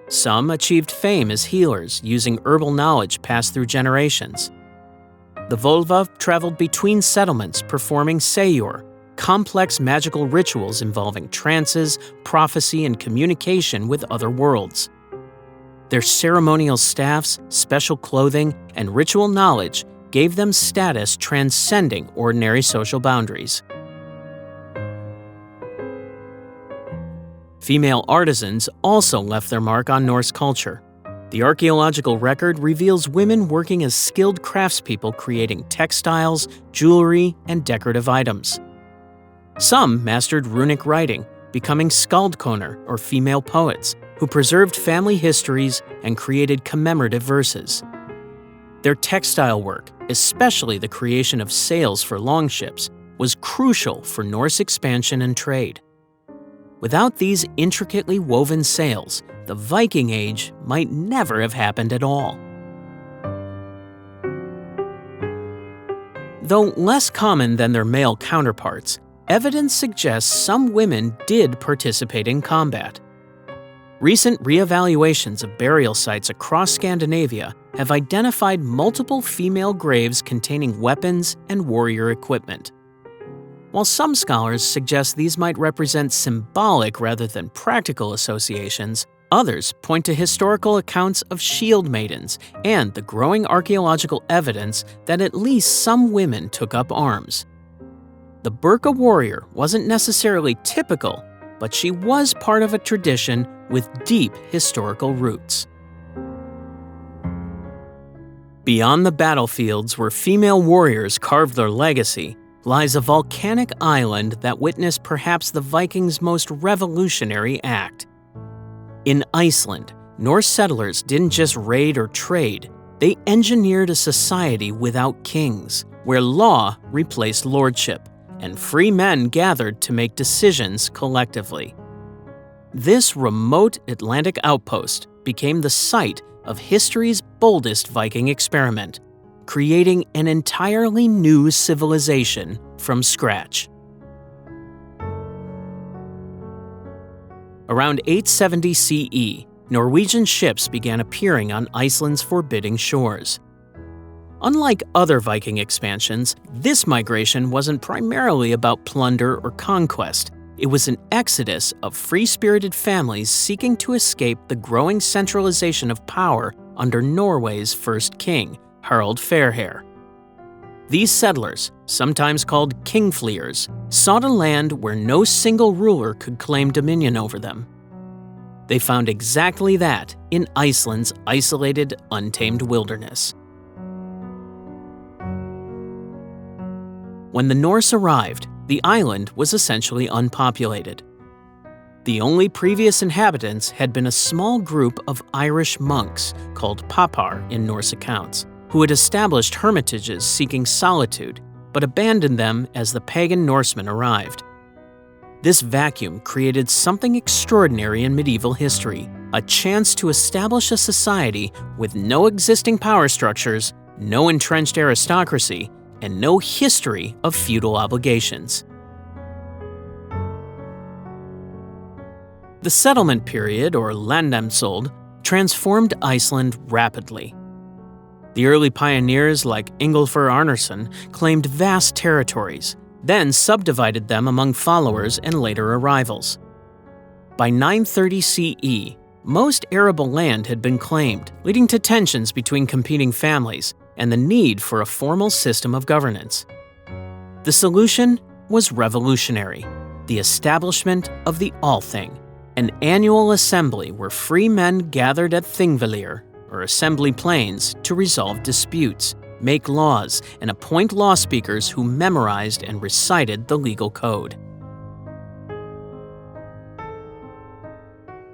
Some achieved fame as healers using herbal knowledge passed through generations. The Volva traveled between settlements performing seyur, complex magical rituals involving trances, prophecy, and communication with other worlds. Their ceremonial staffs, special clothing, and ritual knowledge gave them status transcending ordinary social boundaries. Female artisans also left their mark on Norse culture. The archaeological record reveals women working as skilled craftspeople creating textiles, jewelry, and decorative items. Some mastered runic writing, becoming skaldkoner or female poets, who preserved family histories and created commemorative verses. Their textile work, especially the creation of sails for longships, was crucial for Norse expansion and trade. Without these intricately woven sails, the Viking Age might never have happened at all. Though less common than their male counterparts, evidence suggests some women did participate in combat. Recent reevaluations of burial sites across Scandinavia have identified multiple female graves containing weapons and warrior equipment. While some scholars suggest these might represent symbolic rather than practical associations, others point to historical accounts of shield maidens and the growing archaeological evidence that at least some women took up arms. The Burka warrior wasn't necessarily typical, but she was part of a tradition with deep historical roots. Beyond the battlefields where female warriors carved their legacy, lies a volcanic island that witnessed perhaps the Vikings' most revolutionary act. In Iceland, Norse settlers didn't just raid or trade, they engineered a society without kings, where law replaced lordship, and free men gathered to make decisions collectively. This remote Atlantic outpost became the site of history's boldest Viking experiment, creating an entirely new civilization from scratch. Around 870 CE, Norwegian ships began appearing on Iceland's forbidding shores. Unlike other Viking expansions, this migration wasn't primarily about plunder or conquest. It was an exodus of free-spirited families seeking to escape the growing centralization of power under Norway's first king, Harald Fairhair. These settlers, sometimes called kingfleers, sought a land where no single ruler could claim dominion over them. They found exactly that in Iceland's isolated, untamed wilderness. When the Norse arrived, the island was essentially unpopulated. The only previous inhabitants had been a small group of Irish monks, called papar in Norse accounts, who had established hermitages seeking solitude, but abandoned them as the pagan Norsemen arrived. This vacuum created something extraordinary in medieval history, a chance to establish a society with no existing power structures, no entrenched aristocracy, and no history of feudal obligations. The settlement period, or landnámsöld, transformed Iceland rapidly. The early pioneers like Ingolfur Arnarsson claimed vast territories, then subdivided them among followers and later arrivals. By 930 CE, most arable land had been claimed, leading to tensions between competing families and the need for a formal system of governance. The solution was revolutionary: the establishment of the Althing, an annual assembly where free men gathered at Thingvellir, or assembly plains, to resolve disputes, make laws, and appoint law speakers who memorized and recited the legal code.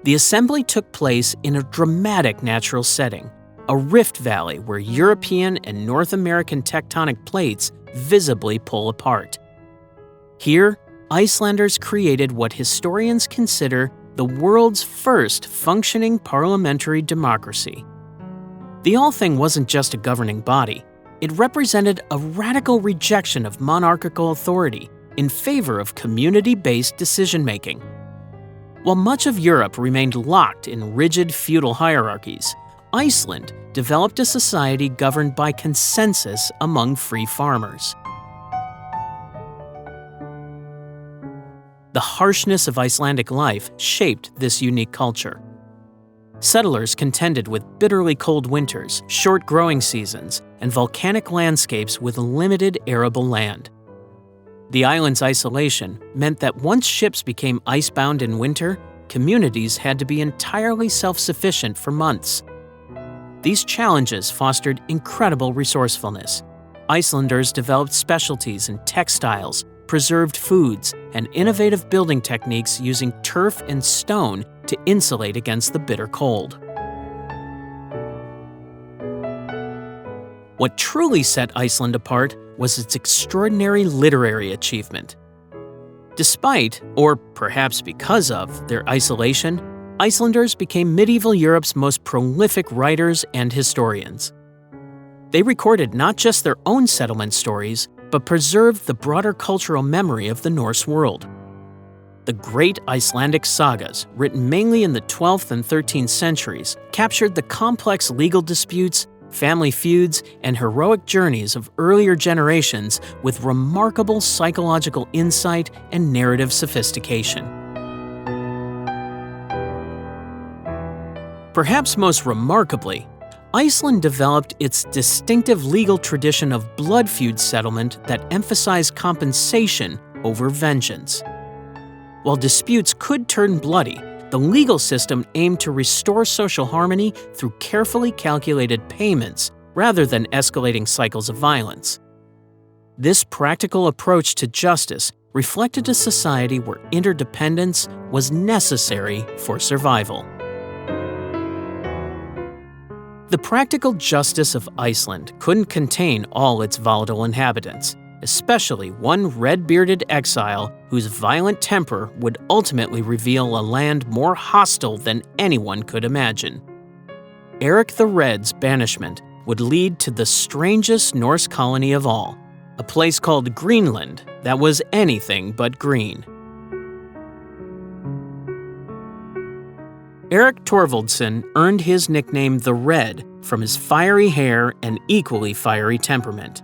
The assembly took place in a dramatic natural setting, a rift valley where European and North American tectonic plates visibly pull apart. Here, Icelanders created what historians consider the world's first functioning parliamentary democracy. The Althing wasn't just a governing body. It represented a radical rejection of monarchical authority in favor of community-based decision-making. While much of Europe remained locked in rigid feudal hierarchies, Iceland developed a society governed by consensus among free farmers. The harshness of Icelandic life shaped this unique culture. Settlers contended with bitterly cold winters, short growing seasons, and volcanic landscapes with limited arable land. The island's isolation meant that once ships became icebound in winter, communities had to be entirely self-sufficient for months. These challenges fostered incredible resourcefulness. Icelanders developed specialties in textiles, preserved foods, and innovative building techniques using turf and stone to insulate against the bitter cold. What truly set Iceland apart was its extraordinary literary achievement. Despite, or perhaps because of, their isolation, Icelanders became medieval Europe's most prolific writers and historians. They recorded not just their own settlement stories, but preserved the broader cultural memory of the Norse world. The great Icelandic sagas, written mainly in the 12th and 13th centuries, captured the complex legal disputes, family feuds, and heroic journeys of earlier generations with remarkable psychological insight and narrative sophistication. Perhaps most remarkably, Iceland developed its distinctive legal tradition of blood feud settlement that emphasized compensation over vengeance. While disputes could turn bloody, the legal system aimed to restore social harmony through carefully calculated payments rather than escalating cycles of violence. This practical approach to justice reflected a society where interdependence was necessary for survival. The practical justice of Iceland couldn't contain all its volatile inhabitants, especially one red-bearded exile whose violent temper would ultimately reveal a land more hostile than anyone could imagine. Eric the Red's banishment would lead to the strangest Norse colony of all, a place called Greenland that was anything but green. Erik Thorvaldsson earned his nickname the Red from his fiery hair and equally fiery temperament.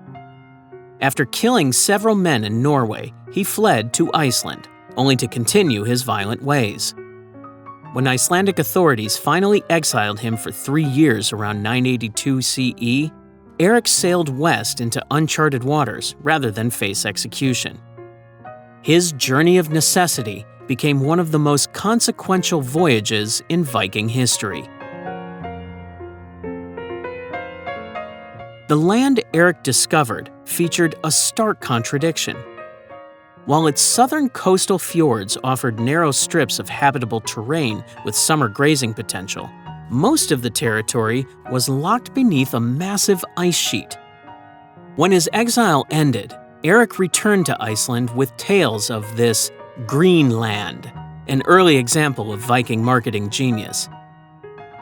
After killing several men in Norway, he fled to Iceland, only to continue his violent ways. When Icelandic authorities finally exiled him for 3 years around 982 CE, Erik sailed west into uncharted waters rather than face execution. His journey of necessity became one of the most consequential voyages in Viking history. The land Erik discovered featured a stark contradiction. While its southern coastal fjords offered narrow strips of habitable terrain with summer grazing potential, most of the territory was locked beneath a massive ice sheet. When his exile ended, Erik returned to Iceland with tales of this Greenland, an early example of Viking marketing genius.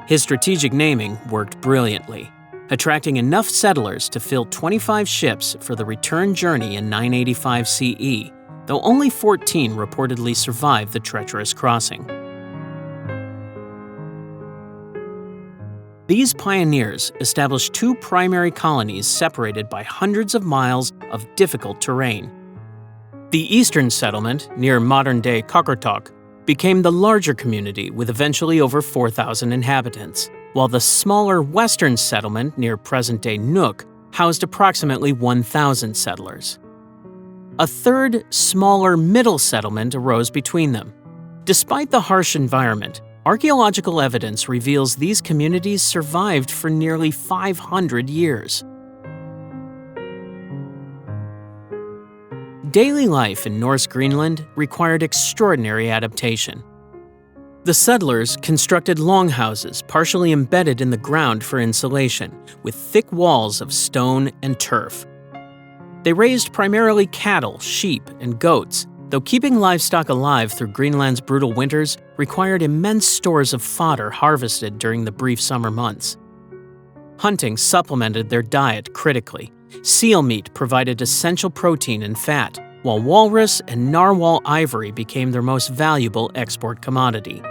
His strategic naming worked brilliantly, attracting enough settlers to fill 25 ships for the return journey in 985 CE, though only 14 reportedly survived the treacherous crossing. These pioneers established 2 primary colonies separated by hundreds of miles of difficult terrain. The eastern settlement, near modern-day Qaqortoq, became the larger community with eventually over 4,000 inhabitants, while the smaller western settlement near present-day Nuuk housed approximately 1,000 settlers. A third, smaller middle settlement arose between them. Despite the harsh environment, archaeological evidence reveals these communities survived for nearly 500 years. Daily life in Norse Greenland required extraordinary adaptation. The settlers constructed longhouses partially embedded in the ground for insulation, with thick walls of stone and turf. They raised primarily cattle, sheep, and goats, though keeping livestock alive through Greenland's brutal winters required immense stores of fodder harvested during the brief summer months. Hunting supplemented their diet critically. Seal meat provided essential protein and fat, while walrus and narwhal ivory became their most valuable export commodity.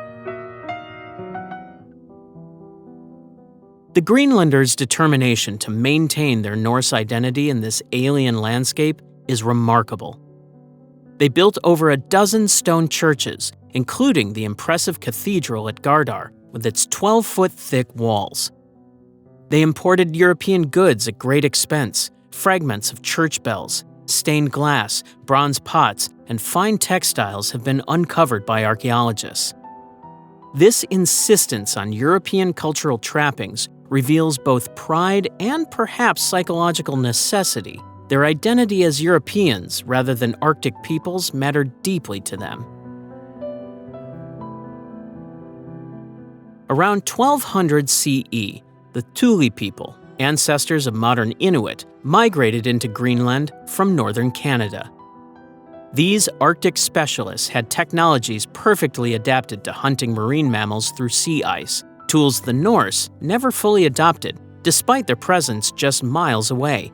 The Greenlanders' determination to maintain their Norse identity in this alien landscape is remarkable. They built over a dozen stone churches, including the impressive cathedral at Gardar with its 12-foot thick walls. They imported European goods at great expense, fragments of church bells, stained glass, bronze pots, and fine textiles have been uncovered by archaeologists. This insistence on European cultural trappings reveals both pride and perhaps psychological necessity. Their identity as Europeans rather than Arctic peoples mattered deeply to them. Around 1200 CE, the Thule people, ancestors of modern Inuit, migrated into Greenland from northern Canada. These Arctic specialists had technologies perfectly adapted to hunting marine mammals through sea ice, tools the Norse never fully adopted, despite their presence just miles away.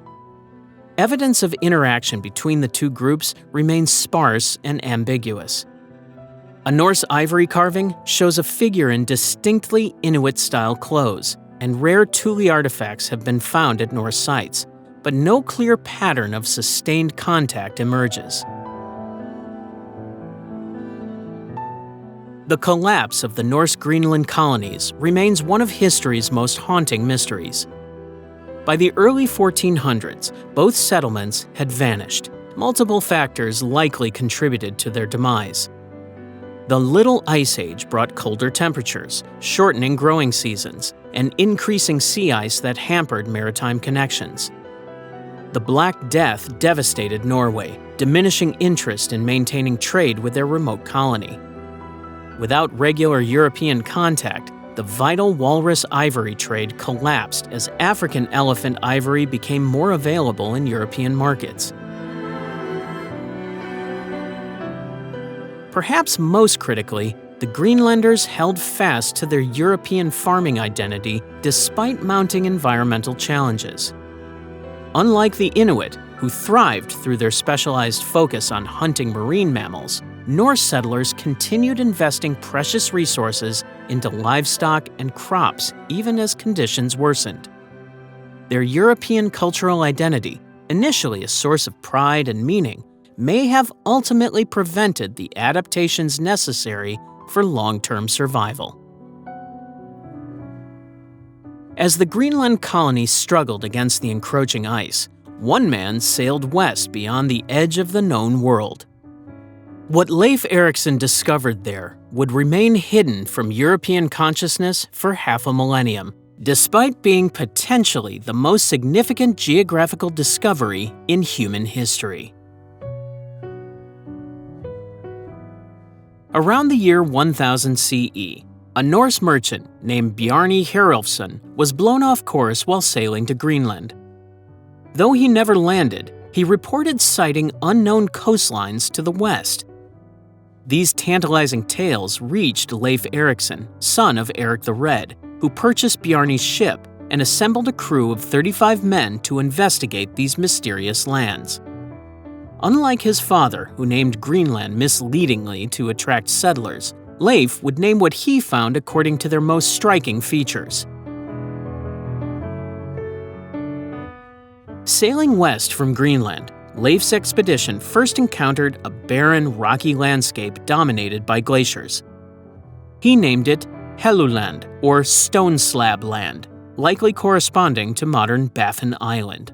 Evidence of interaction between the two groups remains sparse and ambiguous. A Norse ivory carving shows a figure in distinctly Inuit-style clothes, and rare Thule artifacts have been found at Norse sites, but no clear pattern of sustained contact emerges. The collapse of the Norse Greenland colonies remains one of history's most haunting mysteries. By the early 1400s, both settlements had vanished. Multiple factors likely contributed to their demise. The Little Ice Age brought colder temperatures, shortening growing seasons, and increasing sea ice that hampered maritime connections. The Black Death devastated Norway, diminishing interest in maintaining trade with their remote colony. Without regular European contact, the vital walrus ivory trade collapsed as African elephant ivory became more available in European markets. Perhaps most critically, the Greenlanders held fast to their European farming identity despite mounting environmental challenges. Unlike the Inuit, who thrived through their specialized focus on hunting marine mammals, Norse settlers continued investing precious resources into livestock and crops even as conditions worsened. Their European cultural identity, initially a source of pride and meaning, may have ultimately prevented the adaptations necessary for long-term survival. As the Greenland colony struggled against the encroaching ice, one man sailed west beyond the edge of the known world. What Leif Erikson discovered there would remain hidden from European consciousness for half a millennium, despite being potentially the most significant geographical discovery in human history. Around the year 1000 CE, a Norse merchant named Bjarni Herjolfsson was blown off course while sailing to Greenland. Though he never landed, he reported sighting unknown coastlines to the west. These tantalizing tales reached Leif Erikson, son of Eric the Red, who purchased Bjarni's ship and assembled a crew of 35 men to investigate these mysterious lands. Unlike his father, who named Greenland misleadingly to attract settlers, Leif would name what he found according to their most striking features. Sailing west from Greenland, Leif's expedition first encountered a barren, rocky landscape dominated by glaciers. He named it Helluland, or Stone Slab Land, likely corresponding to modern Baffin Island.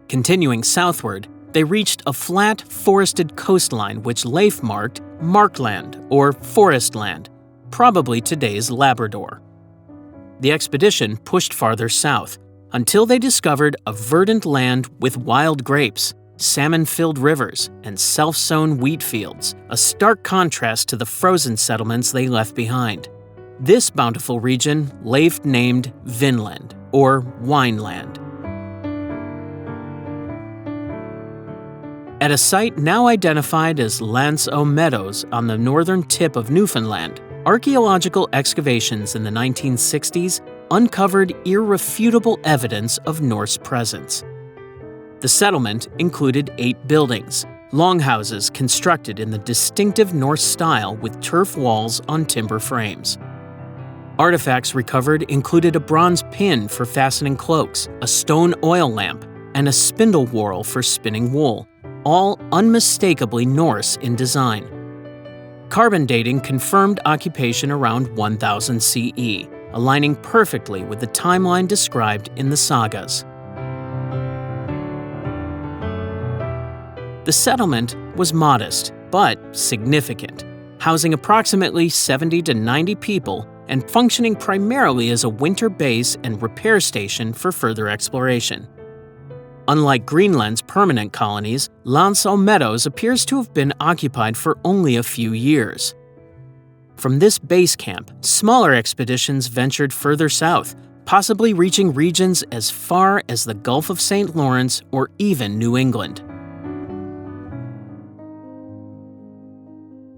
Continuing southward, they reached a flat, forested coastline which Leif marked Markland, or Forest Land, probably today's Labrador. The expedition pushed farther south, until they discovered a verdant land with wild grapes, salmon-filled rivers, and self-sown wheat fields, a stark contrast to the frozen settlements they left behind. This bountiful region Leif named Vinland, or Wineland. At a site now identified as Lance O Meadows on the northern tip of Newfoundland, archaeological excavations in the 1960s uncovered irrefutable evidence of Norse presence. The settlement included 8 buildings, longhouses constructed in the distinctive Norse style with turf walls on timber frames. Artifacts recovered included a bronze pin for fastening cloaks, a stone oil lamp, and a spindle whorl for spinning wool, all unmistakably Norse in design. Carbon dating confirmed occupation around 1000 CE, aligning perfectly with the timeline described in the sagas. The settlement was modest, but significant, housing approximately 70 to 90 people and functioning primarily as a winter base and repair station for further exploration. Unlike Greenland's permanent colonies, Landsau Meadows appears to have been occupied for only a few years. From this base camp, smaller expeditions ventured further south, possibly reaching regions as far as the Gulf of St. Lawrence or even New England.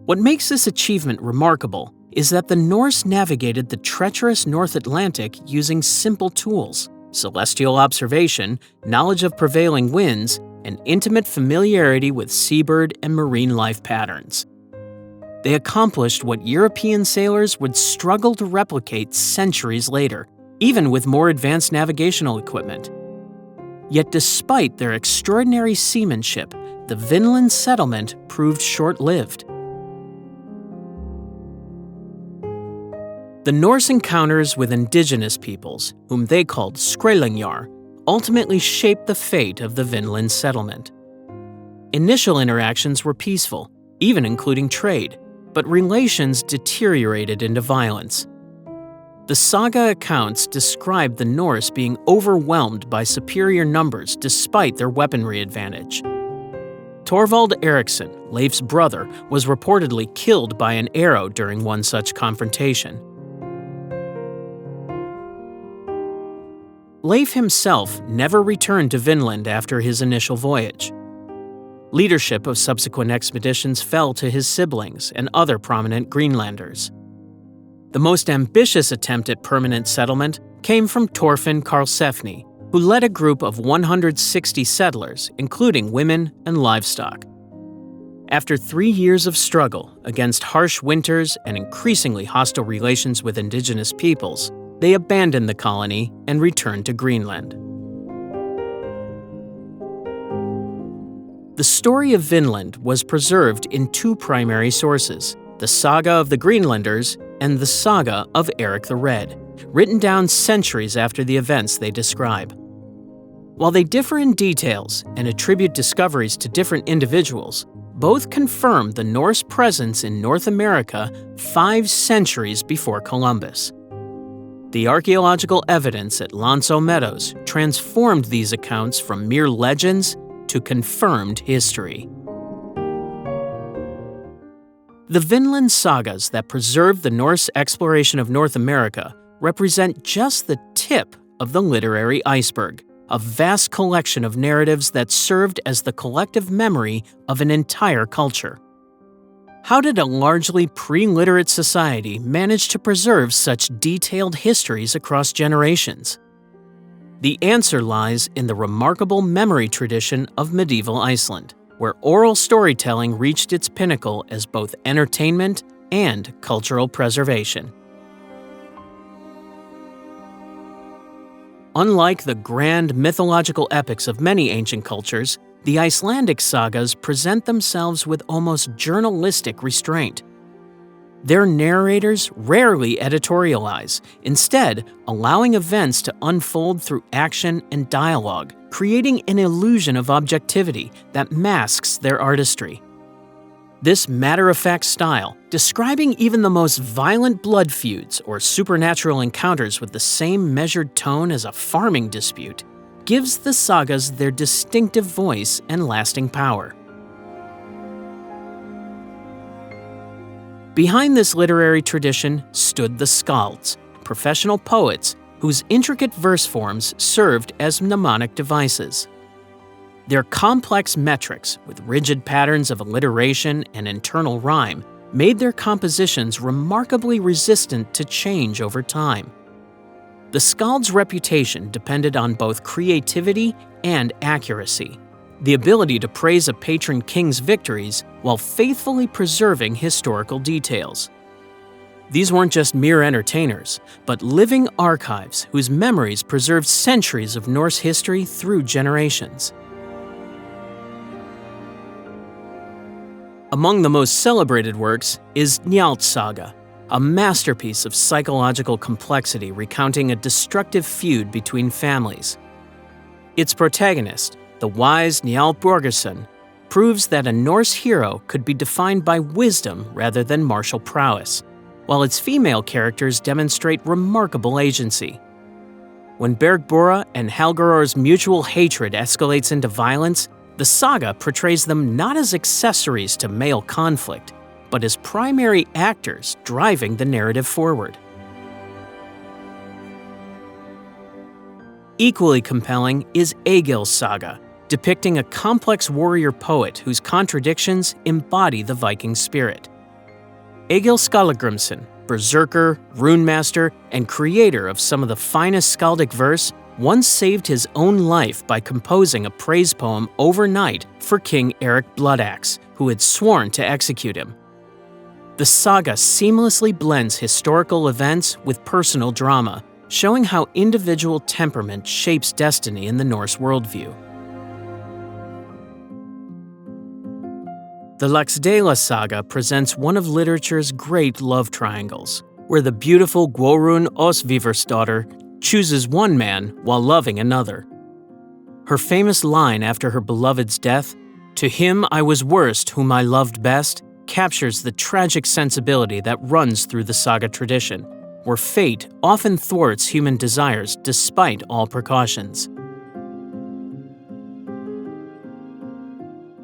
What makes this achievement remarkable is that the Norse navigated the treacherous North Atlantic using simple tools: celestial observation, knowledge of prevailing winds, and intimate familiarity with seabird and marine life patterns. They accomplished what European sailors would struggle to replicate centuries later, even with more advanced navigational equipment. Yet despite their extraordinary seamanship, the Vinland settlement proved short-lived. The Norse encounters with indigenous peoples, whom they called Skrælingjar, ultimately shaped the fate of the Vinland settlement. Initial interactions were peaceful, even including trade, but relations deteriorated into violence. The saga accounts describe the Norse being overwhelmed by superior numbers despite their weaponry advantage. Thorvald Eriksson, Leif's brother, was reportedly killed by an arrow during one such confrontation. Leif himself never returned to Vinland after his initial voyage. Leadership of subsequent expeditions fell to his siblings and other prominent Greenlanders. The most ambitious attempt at permanent settlement came from Thorfinn Karlsefni, who led a group of 160 settlers, including women and livestock. After 3 years of struggle against harsh winters and increasingly hostile relations with indigenous peoples, they abandoned the colony and returned to Greenland. The story of Vinland was preserved in two primary sources: the Saga of the Greenlanders and the Saga of Eric the Red, written down centuries after the events they describe. While they differ in details and attribute discoveries to different individuals, both confirm the Norse presence in North America 5 centuries before Columbus. The archaeological evidence at Landsau Meadows transformed these accounts from mere legends to confirmed history. The Vinland sagas that preserve the Norse exploration of North America represent just the tip of the literary iceberg, a vast collection of narratives that served as the collective memory of an entire culture. How did a largely pre-literate society manage to preserve such detailed histories across generations? The answer lies in the remarkable memory tradition of medieval Iceland, where oral storytelling reached its pinnacle as both entertainment and cultural preservation. Unlike the grand mythological epics of many ancient cultures, the Icelandic sagas present themselves with almost journalistic restraint. Their narrators rarely editorialize, instead allowing events to unfold through action and dialogue, creating an illusion of objectivity that masks their artistry. This matter-of-fact style, describing even the most violent blood feuds or supernatural encounters with the same measured tone as a farming dispute, gives the sagas their distinctive voice and lasting power. Behind this literary tradition stood the skalds, professional poets whose intricate verse forms served as mnemonic devices. Their complex metrics, with rigid patterns of alliteration and internal rhyme, made their compositions remarkably resistant to change over time. The skald's reputation depended on both creativity and accuracy, the ability to praise a patron king's victories while faithfully preserving historical details. These weren't just mere entertainers, but living archives whose memories preserved centuries of Norse history through generations. Among the most celebrated works is Njál's saga, a masterpiece of psychological complexity recounting a destructive feud between families. Its protagonist, the wise Njal Borgerson, proves that a Norse hero could be defined by wisdom rather than martial prowess, while its female characters demonstrate remarkable agency. When Bergbora and Helgeror's mutual hatred escalates into violence, the saga portrays them not as accessories to male conflict, but as primary actors driving the narrative forward. Equally compelling is Egil's saga, depicting a complex warrior poet whose contradictions embody the Viking spirit. Egil Skallagrimsson, berserker, runemaster, and creator of some of the finest skaldic verse, once saved his own life by composing a praise poem overnight for King Eric Bloodaxe, who had sworn to execute him. The saga seamlessly blends historical events with personal drama, showing how individual temperament shapes destiny in the Norse worldview. The Laxdæla saga presents one of literature's great love triangles, where the beautiful Gworun Osviversdottir chooses one man while loving another. Her famous line after her beloved's death, "To him I was worst whom I loved best," captures the tragic sensibility that runs through the saga tradition, where fate often thwarts human desires despite all precautions.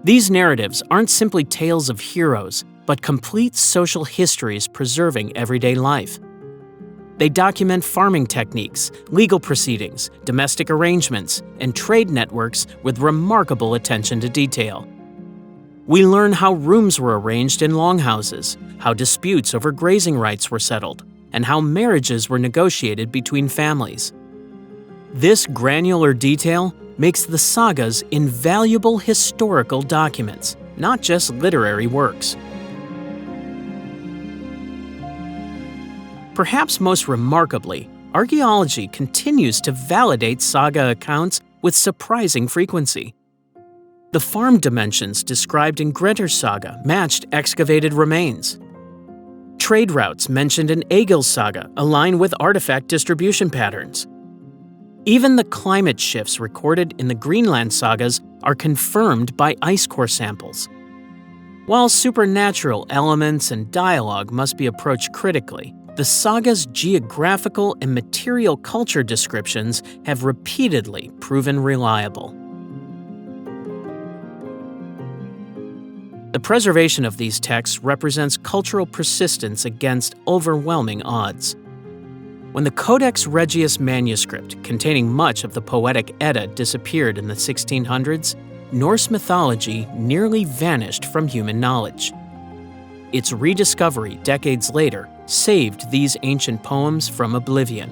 These narratives aren't simply tales of heroes, but complete social histories preserving everyday life. They document farming techniques, legal proceedings, domestic arrangements, and trade networks with remarkable attention to detail. We learn how rooms were arranged in longhouses, how disputes over grazing rights were settled, and how marriages were negotiated between families. This granular detail makes the sagas invaluable historical documents, not just literary works. Perhaps most remarkably, archaeology continues to validate saga accounts with surprising frequency. The farm dimensions described in Grettir's saga matched excavated remains. Trade routes mentioned in Egil's saga align with artifact distribution patterns. Even the climate shifts recorded in the Greenland sagas are confirmed by ice core samples. While supernatural elements and dialogue must be approached critically, the saga's geographical and material culture descriptions have repeatedly proven reliable. The preservation of these texts represents cultural persistence against overwhelming odds. When the Codex Regius manuscript, containing much of the Poetic Edda, disappeared in the 1600s, Norse mythology nearly vanished from human knowledge. Its rediscovery decades later saved these ancient poems from oblivion.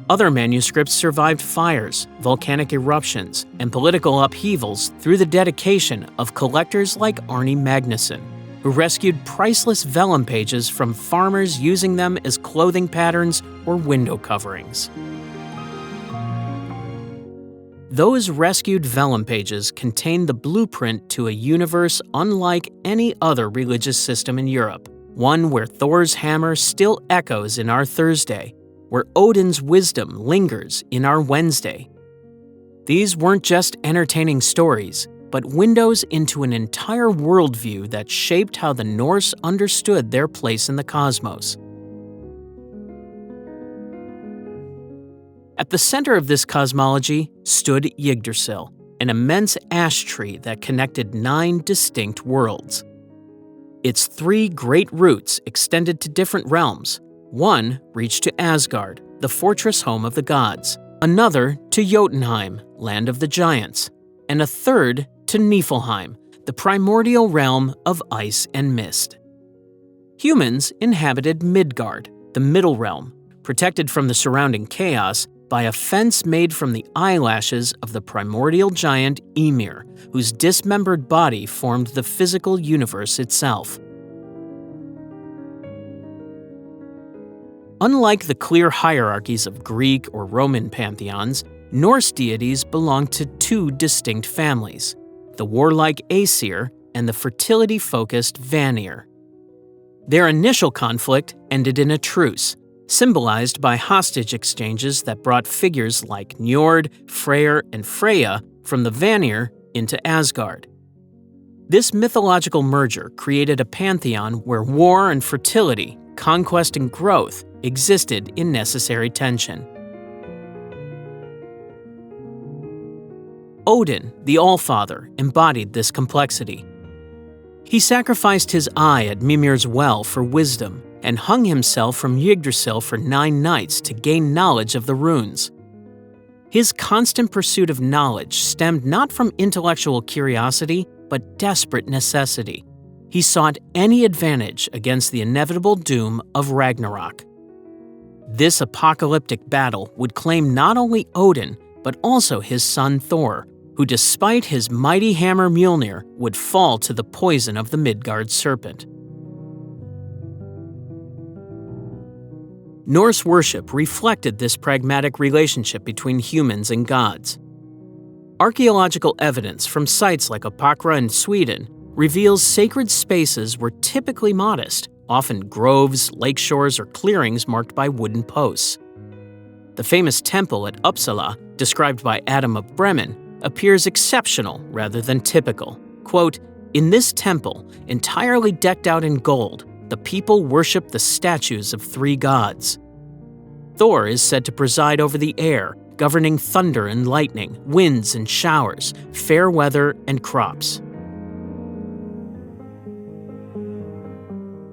Other manuscripts survived fires, volcanic eruptions, and political upheavals through the dedication of collectors like Arne Magnusson, who rescued priceless vellum pages from farmers using them as clothing patterns or window coverings. Those rescued vellum pages contain the blueprint to a universe unlike any other religious system in Europe, one where Thor's hammer still echoes in our Thursday, where Odin's wisdom lingers in our Wednesday. These weren't just entertaining stories, but windows into an entire worldview that shaped how the Norse understood their place in the cosmos. At the center of this cosmology stood Yggdrasil, an immense ash tree that connected 9 distinct worlds. Its 3 great roots extended to different realms. One reached to Asgard, the fortress home of the gods, another to Jotunheim, land of the giants, and a third to Niflheim, the primordial realm of ice and mist. Humans inhabited Midgard, the middle realm, protected from the surrounding chaos by a fence made from the eyelashes of the primordial giant Ymir, whose dismembered body formed the physical universe itself. Unlike the clear hierarchies of Greek or Roman pantheons, Norse deities belonged to 2 distinct families, the warlike Aesir and the fertility-focused Vanir. Their initial conflict ended in a truce, symbolized by hostage exchanges that brought figures like Njord, Freyr, and Freya from the Vanir into Asgard. This mythological merger created a pantheon where war and fertility, conquest and growth existed in necessary tension. Odin, the Allfather, embodied this complexity. He sacrificed his eye at Mimir's well for wisdom and hung himself from Yggdrasil for 9 nights to gain knowledge of the runes. His constant pursuit of knowledge stemmed not from intellectual curiosity, but desperate necessity. He sought any advantage against the inevitable doom of Ragnarok. This apocalyptic battle would claim not only Odin, but also his son Thor, who despite his mighty hammer Mjolnir would fall to the poison of the Midgard serpent. Norse worship reflected this pragmatic relationship between humans and gods. Archaeological evidence from sites like Opakra in Sweden reveals sacred spaces were typically modest, often groves, lake shores, or clearings marked by wooden posts. The famous temple at Uppsala, described by Adam of Bremen, appears exceptional rather than typical. Quote, "In this temple, entirely decked out in gold, the people worship the statues of 3 gods. Thor is said to preside over the air, governing thunder and lightning, winds and showers, fair weather and crops."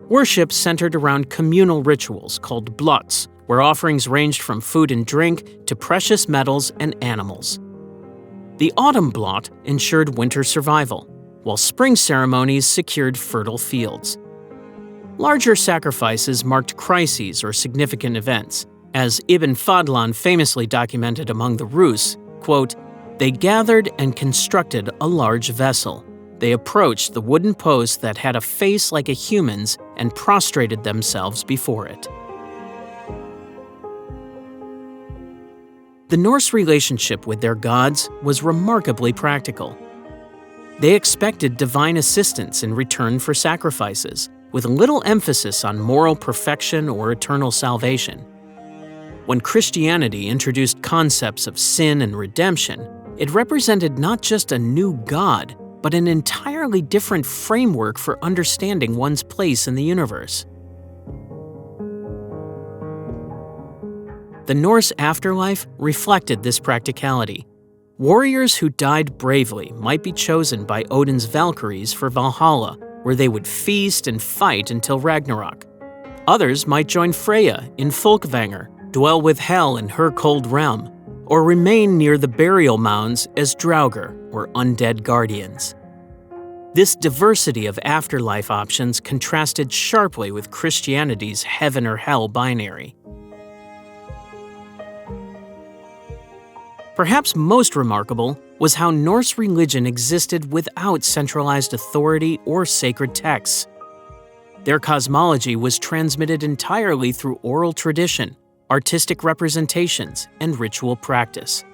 Worship centered around communal rituals called blots, where offerings ranged from food and drink to precious metals and animals. The autumn blot ensured winter survival, while spring ceremonies secured fertile fields. Larger sacrifices marked crises or significant events, as Ibn Fadlan famously documented among the Rus, quote, "They gathered and constructed a large vessel. They approached the wooden post that had a face like a human's and prostrated themselves before it." The Norse relationship with their gods was remarkably practical. They expected divine assistance in return for sacrifices, with little emphasis on moral perfection or eternal salvation. When Christianity introduced concepts of sin and redemption, it represented not just a new god, but an entirely different framework for understanding one's place in the universe. The Norse afterlife reflected this practicality. Warriors who died bravely might be chosen by Odin's Valkyries for Valhalla, where they would feast and fight until Ragnarok. Others might join Freya in Folkvanger, dwell with Hel in her cold realm, or remain near the burial mounds as Draugr, or undead guardians. This diversity of afterlife options contrasted sharply with Christianity's heaven or hell binary. Perhaps most remarkable was how Norse religion existed without centralized authority or sacred texts. Their cosmology was transmitted entirely through oral tradition, artistic representations, and ritual practice.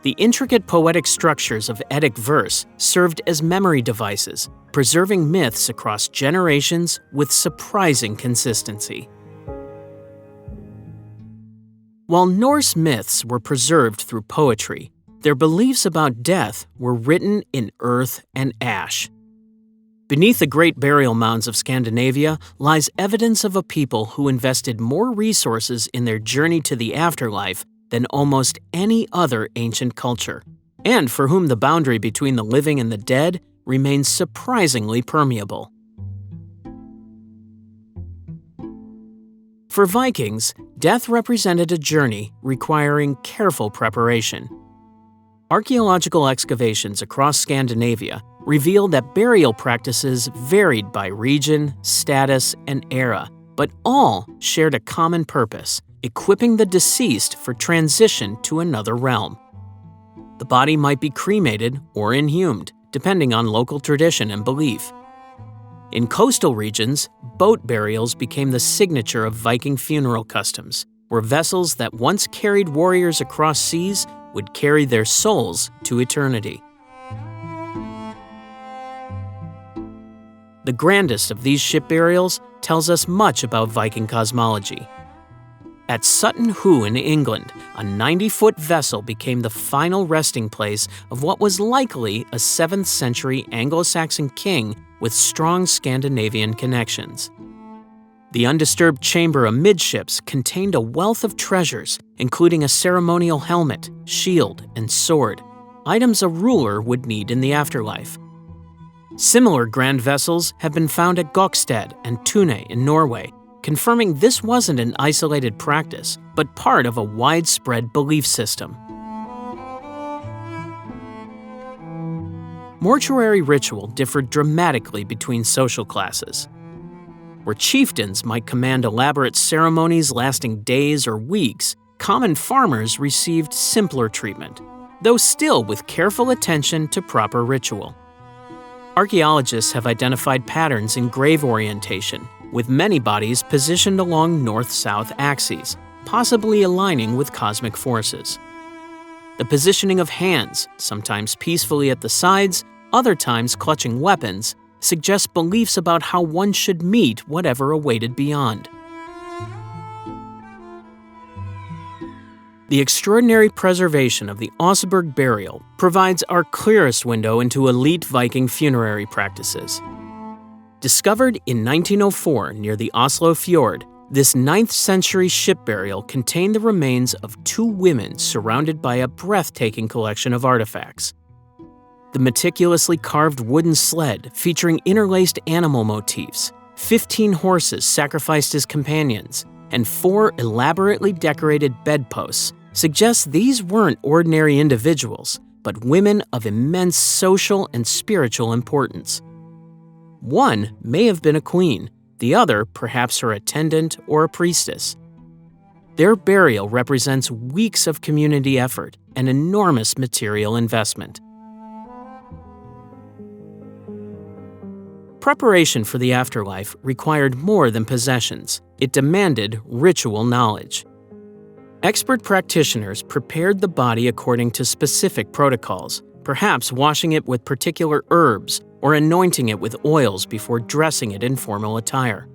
The intricate poetic structures of Eddic verse served as memory devices, preserving myths across generations with surprising consistency. While Norse myths were preserved through poetry, their beliefs about death were written in earth and ash. Beneath the great burial mounds of Scandinavia lies evidence of a people who invested more resources in their journey to the afterlife than almost any other ancient culture, and for whom the boundary between the living and the dead remains surprisingly permeable. For Vikings, death represented a journey requiring careful preparation. Archaeological excavations across Scandinavia revealed that burial practices varied by region, status, and era, but all shared a common purpose: equipping the deceased for transition to another realm. The body might be cremated or inhumed, depending on local tradition and belief. In coastal regions, boat burials became the signature of Viking funeral customs, where vessels that once carried warriors across seas would carry their souls to eternity. The grandest of these ship burials, tells us much about Viking cosmology. At Sutton Hoo in England, a 90-foot vessel became the final resting place of what was likely a 7th century Anglo-Saxon king with strong Scandinavian connections. The undisturbed chamber amidships contained a wealth of treasures, including a ceremonial helmet, shield, and sword, items a ruler would need in the afterlife. Similar grand vessels have been found at Gokstad and Tune in Norway, confirming this wasn't an isolated practice, but part of a widespread belief system. Mortuary ritual differed dramatically between social classes. Where chieftains might command elaborate ceremonies lasting days or weeks, common farmers received simpler treatment, though still with careful attention to proper ritual. Archaeologists have identified patterns in grave orientation, with many bodies positioned along north-south axes, possibly aligning with cosmic forces. The positioning of hands, sometimes peacefully at the sides, other times clutching weapons, suggests beliefs about how one should meet whatever awaited beyond. The extraordinary preservation of the Oseberg burial provides our clearest window into elite Viking funerary practices. Discovered in 1904 near the Oslo Fjord, this 9th century ship burial contained the remains of 2 women surrounded by a breathtaking collection of artifacts. The meticulously carved wooden sled featuring interlaced animal motifs, 15 horses sacrificed as companions, and 4 elaborately decorated bedposts suggests these weren't ordinary individuals, but women of immense social and spiritual importance. One may have been a queen, the other perhaps her attendant or a priestess. Their burial represents weeks of community effort and enormous material investment. Preparation for the afterlife required more than possessions. It demanded ritual knowledge. Expert practitioners prepared the body according to specific protocols, perhaps washing it with particular herbs or anointing it with oils before dressing it in formal attire.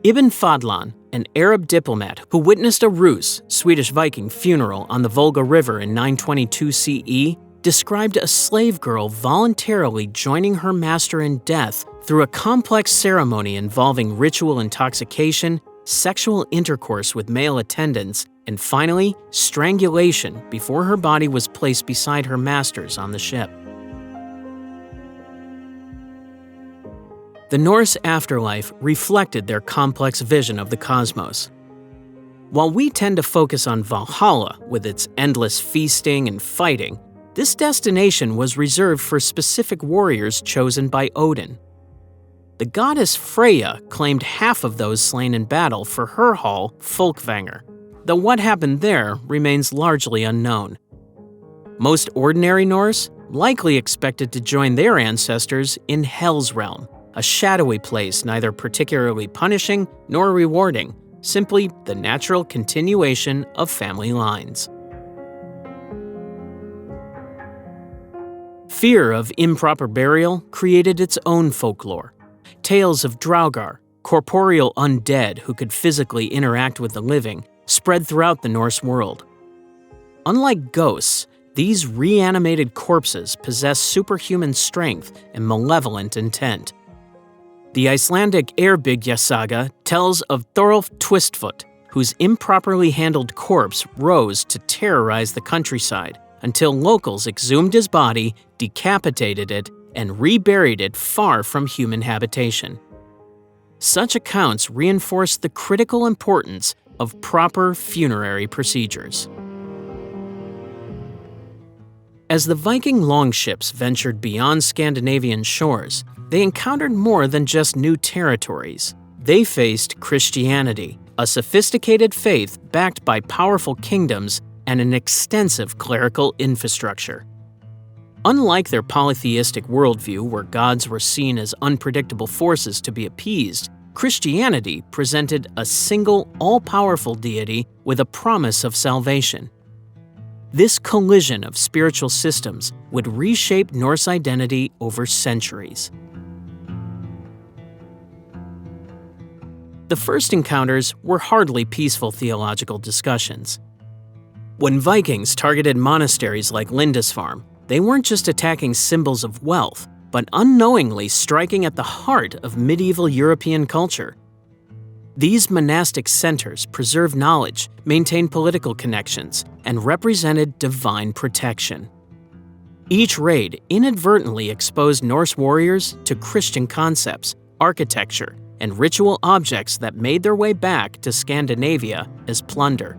Ibn Fadlan, an Arab diplomat who witnessed a Rus, Swedish Viking, funeral on the Volga River in 922 CE, described a slave girl voluntarily joining her master in death through a complex ceremony involving ritual intoxication, sexual intercourse with male attendants, and finally, strangulation before her body was placed beside her master's on the ship. The Norse afterlife reflected their complex vision of the cosmos. While we tend to focus on Valhalla with its endless feasting and fighting, this destination was reserved for specific warriors chosen by Odin. The goddess Freyja claimed half of those slain in battle for her hall, Folkvanger, though what happened there remains largely unknown. Most ordinary Norse likely expected to join their ancestors in Hell's realm, a shadowy place neither particularly punishing nor rewarding, simply the natural continuation of family lines. Fear of improper burial created its own folklore. Tales of Draugr, corporeal undead who could physically interact with the living, spread throughout the Norse world. Unlike ghosts, these reanimated corpses possess superhuman strength and malevolent intent. The Icelandic Eyrbyggja saga tells of Thorolf Twistfoot, whose improperly handled corpse rose to terrorize the countryside until locals exhumed his body, decapitated it, and reburied it far from human habitation. Such accounts reinforce the critical importance of proper funerary procedures. As the Viking longships ventured beyond Scandinavian shores, they encountered more than just new territories. They faced Christianity, a sophisticated faith backed by powerful kingdoms and an extensive clerical infrastructure. Unlike their polytheistic worldview where gods were seen as unpredictable forces to be appeased, Christianity presented a single, all-powerful deity with a promise of salvation. This collision of spiritual systems would reshape Norse identity over centuries. The first encounters were hardly peaceful theological discussions. When Vikings targeted monasteries like Lindisfarne, they weren't just attacking symbols of wealth, but unknowingly striking at the heart of medieval European culture. These monastic centers preserved knowledge, maintained political connections, and represented divine protection. Each raid inadvertently exposed Norse warriors to Christian concepts, architecture, and ritual objects that made their way back to Scandinavia as plunder.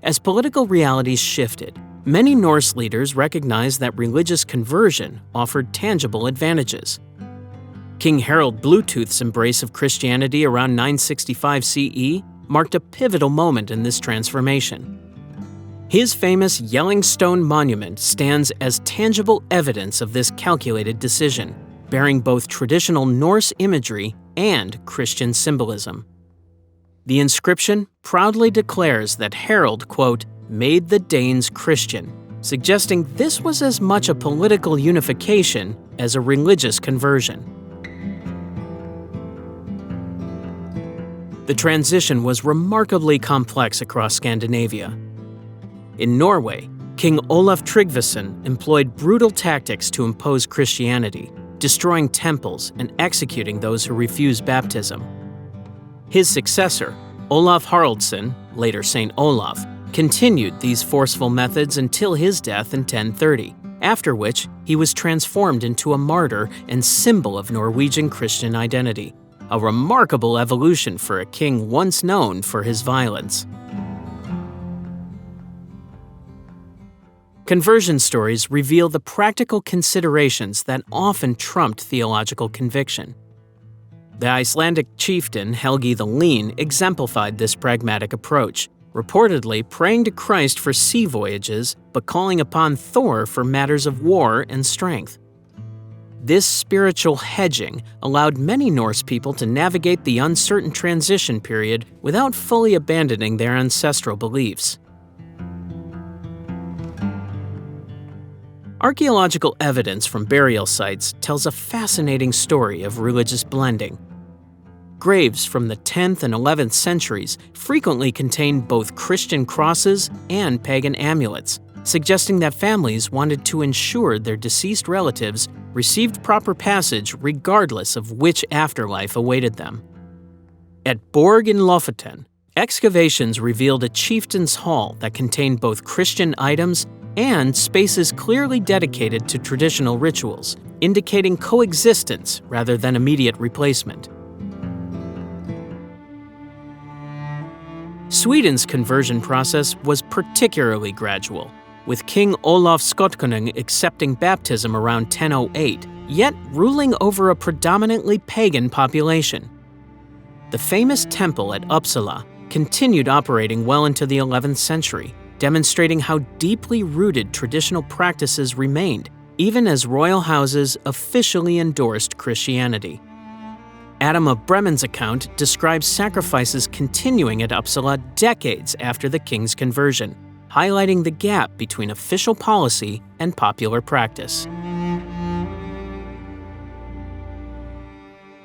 As political realities shifted, many Norse leaders recognized that religious conversion offered tangible advantages. King Harald Bluetooth's embrace of Christianity around 965 CE marked a pivotal moment in this transformation. His famous Yellingstone monument stands as tangible evidence of this calculated decision, bearing both traditional Norse imagery and Christian symbolism. The inscription proudly declares that Harald, quote, made the Danes Christian, suggesting this was as much a political unification as a religious conversion. The transition was remarkably complex across Scandinavia. In Norway, King Olaf Tryggvason employed brutal tactics to impose Christianity, destroying temples and executing those who refused baptism. His successor, Olaf Haraldsson, later Saint Olaf, continued these forceful methods until his death in 1030, after which he was transformed into a martyr and symbol of Norwegian Christian identity, a remarkable evolution for a king once known for his violence. Conversion stories reveal the practical considerations that often trumped theological conviction. The Icelandic chieftain Helgi the Lean exemplified this pragmatic approach, reportedly praying to Christ for sea voyages but calling upon Thor for matters of war and strength. This spiritual hedging allowed many Norse people to navigate the uncertain transition period without fully abandoning their ancestral beliefs. Archaeological evidence from burial sites tells a fascinating story of religious blending. Graves from the 10th and 11th centuries frequently contain both Christian crosses and pagan amulets, suggesting that families wanted to ensure their deceased relatives received proper passage regardless of which afterlife awaited them. At Borg in Lofoten, excavations revealed a chieftain's hall that contained both Christian items and spaces clearly dedicated to traditional rituals, indicating coexistence rather than immediate replacement. Sweden's conversion process was particularly gradual, with King Olaf Skotkonung accepting baptism around 1008, yet ruling over a predominantly pagan population. The famous temple at Uppsala continued operating well into the 11th century, demonstrating how deeply rooted traditional practices remained, even as royal houses officially endorsed Christianity. Adam of Bremen's account describes sacrifices continuing at Uppsala decades after the king's conversion, highlighting the gap between official policy and popular practice.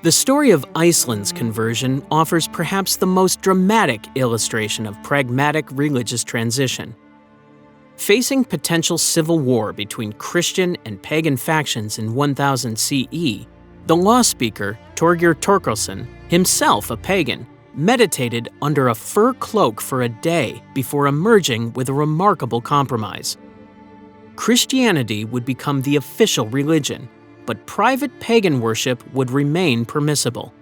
The story of Iceland's conversion offers perhaps the most dramatic illustration of pragmatic religious transition. Facing potential civil war between Christian and pagan factions in 1000 CE, the law speaker, Torgir Torkelson, himself a pagan, meditated under a fur cloak for a day before emerging with a remarkable compromise. Christianity would become the official religion, but private pagan worship would remain permissible.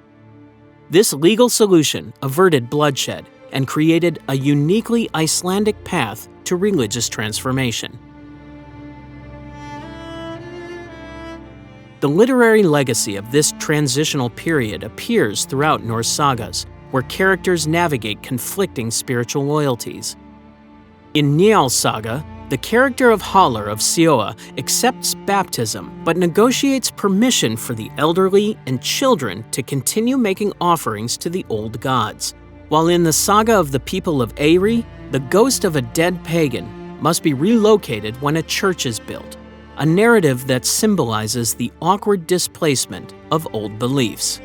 This legal solution averted bloodshed and created a uniquely Icelandic path to religious transformation. The literary legacy of this transitional period appears throughout Norse sagas, where characters navigate conflicting spiritual loyalties. In Njál's saga, the character of Halar of Sioa accepts baptism but negotiates permission for the elderly and children to continue making offerings to the old gods. While in the saga of the people of Eyri, the ghost of a dead pagan must be relocated when a church is built, a narrative that symbolizes the awkward displacement of old beliefs.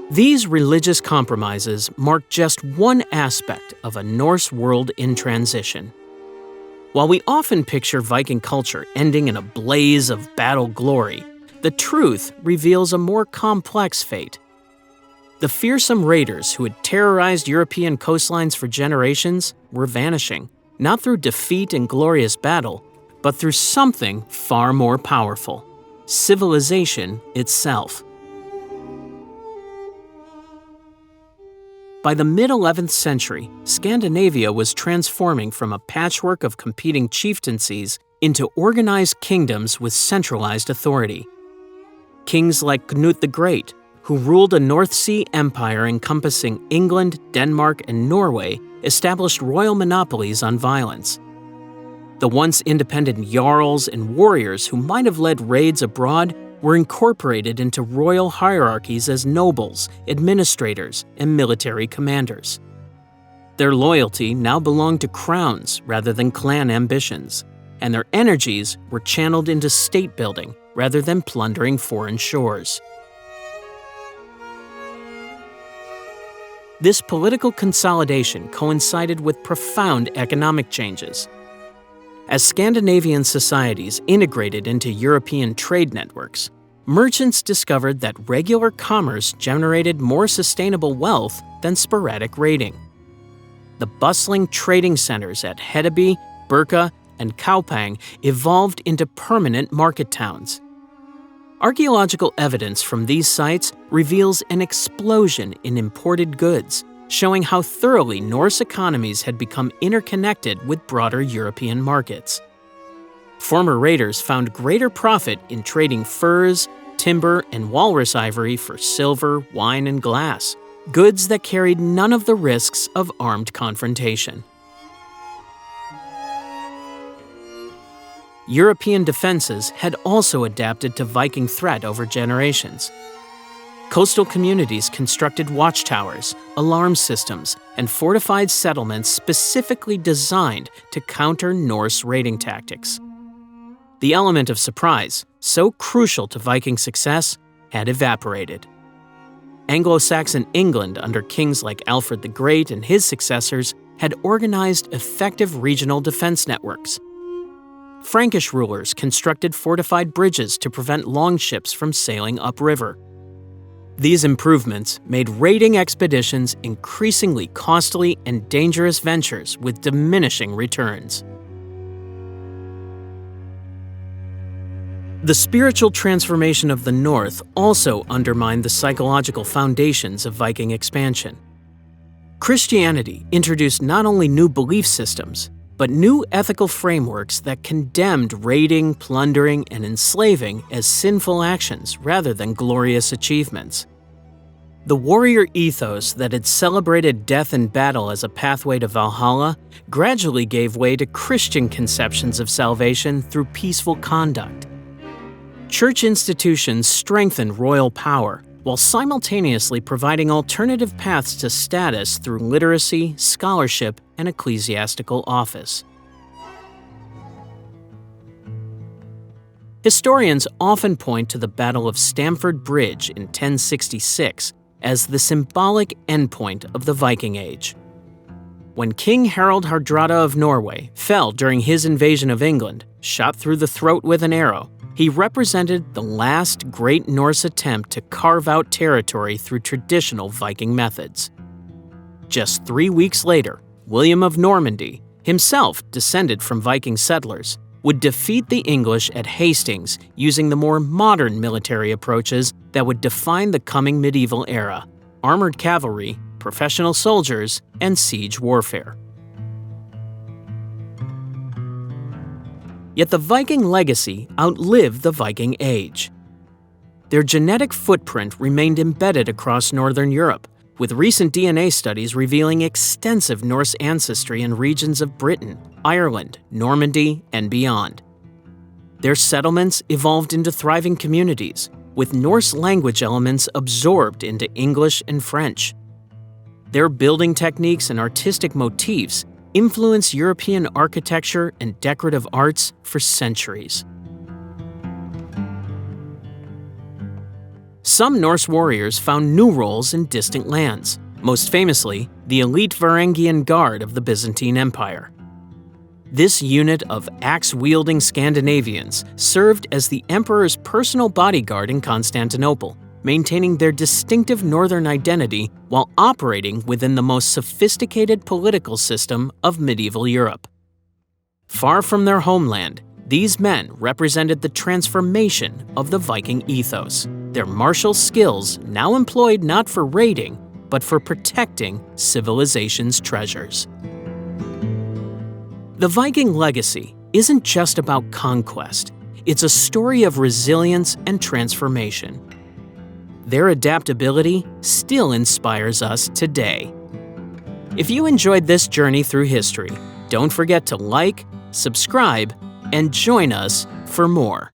These religious compromises mark just one aspect of a Norse world in transition. While we often picture Viking culture ending in a blaze of battle glory, the truth reveals a more complex fate. The fearsome raiders who had terrorized European coastlines for generations were vanishing, not through defeat and glorious battle, but through something far more powerful: civilization itself. By the mid-11th century, Scandinavia was transforming from a patchwork of competing chieftaincies into organized kingdoms with centralized authority. Kings like Knut the Great, who ruled a North Sea empire encompassing England, Denmark, and Norway, established royal monopolies on violence. The once independent jarls and warriors who might have led raids abroad were incorporated into royal hierarchies as nobles, administrators, and military commanders. Their loyalty now belonged to crowns rather than clan ambitions, and their energies were channeled into state building rather than plundering foreign shores. This political consolidation coincided with profound economic changes. As Scandinavian societies integrated into European trade networks, merchants discovered that regular commerce generated more sustainable wealth than sporadic raiding. The bustling trading centers at Hedeby, Birka, and Kaupang evolved into permanent market towns. Archaeological evidence from these sites reveals an explosion in imported goods, showing how thoroughly Norse economies had become interconnected with broader European markets. Former raiders found greater profit in trading furs, timber, and walrus ivory for silver, wine, and glass, goods that carried none of the risks of armed confrontation. European defenses had also adapted to Viking threat over generations. Coastal communities constructed watchtowers, alarm systems, and fortified settlements specifically designed to counter Norse raiding tactics. The element of surprise, so crucial to Viking success, had evaporated. Anglo-Saxon England under kings like Alfred the Great and his successors had organized effective regional defense networks. Frankish rulers constructed fortified bridges to prevent longships from sailing upriver. These improvements made raiding expeditions increasingly costly and dangerous ventures with diminishing returns. The spiritual transformation of the North also undermined the psychological foundations of Viking expansion. Christianity introduced not only new belief systems, but new ethical frameworks that condemned raiding, plundering, and enslaving as sinful actions rather than glorious achievements. The warrior ethos that had celebrated death in battle as a pathway to Valhalla gradually gave way to Christian conceptions of salvation through peaceful conduct. Church institutions strengthened royal power while simultaneously providing alternative paths to status through literacy, scholarship, and ecclesiastical office. Historians often point to the Battle of Stamford Bridge in 1066 as the symbolic endpoint of the Viking Age. When King Harald Hardrada of Norway fell during his invasion of England, shot through the throat with an arrow, he represented the last great Norse attempt to carve out territory through traditional Viking methods. Just 3 weeks later, William of Normandy, himself descended from Viking settlers, would defeat the English at Hastings using the more modern military approaches that would define the coming medieval era: armored cavalry, professional soldiers, and siege warfare. Yet the Viking legacy outlived the Viking Age. Their genetic footprint remained embedded across Northern Europe, with recent DNA studies revealing extensive Norse ancestry in regions of Britain, Ireland, Normandy, and beyond. Their settlements evolved into thriving communities, with Norse language elements absorbed into English and French. Their building techniques and artistic motifs influence European architecture and decorative arts for centuries. Some Norse warriors found new roles in distant lands, most famously the elite Varangian Guard of the Byzantine Empire. This unit of axe-wielding Scandinavians served as the emperor's personal bodyguard in Constantinople, maintaining their distinctive northern identity while operating within the most sophisticated political system of medieval Europe. Far from their homeland, these men represented the transformation of the Viking ethos, their martial skills now employed not for raiding, but for protecting civilization's treasures. The Viking legacy isn't just about conquest, it's a story of resilience and transformation. Their adaptability still inspires us today. If you enjoyed this journey through history, don't forget to like, subscribe, and join us for more.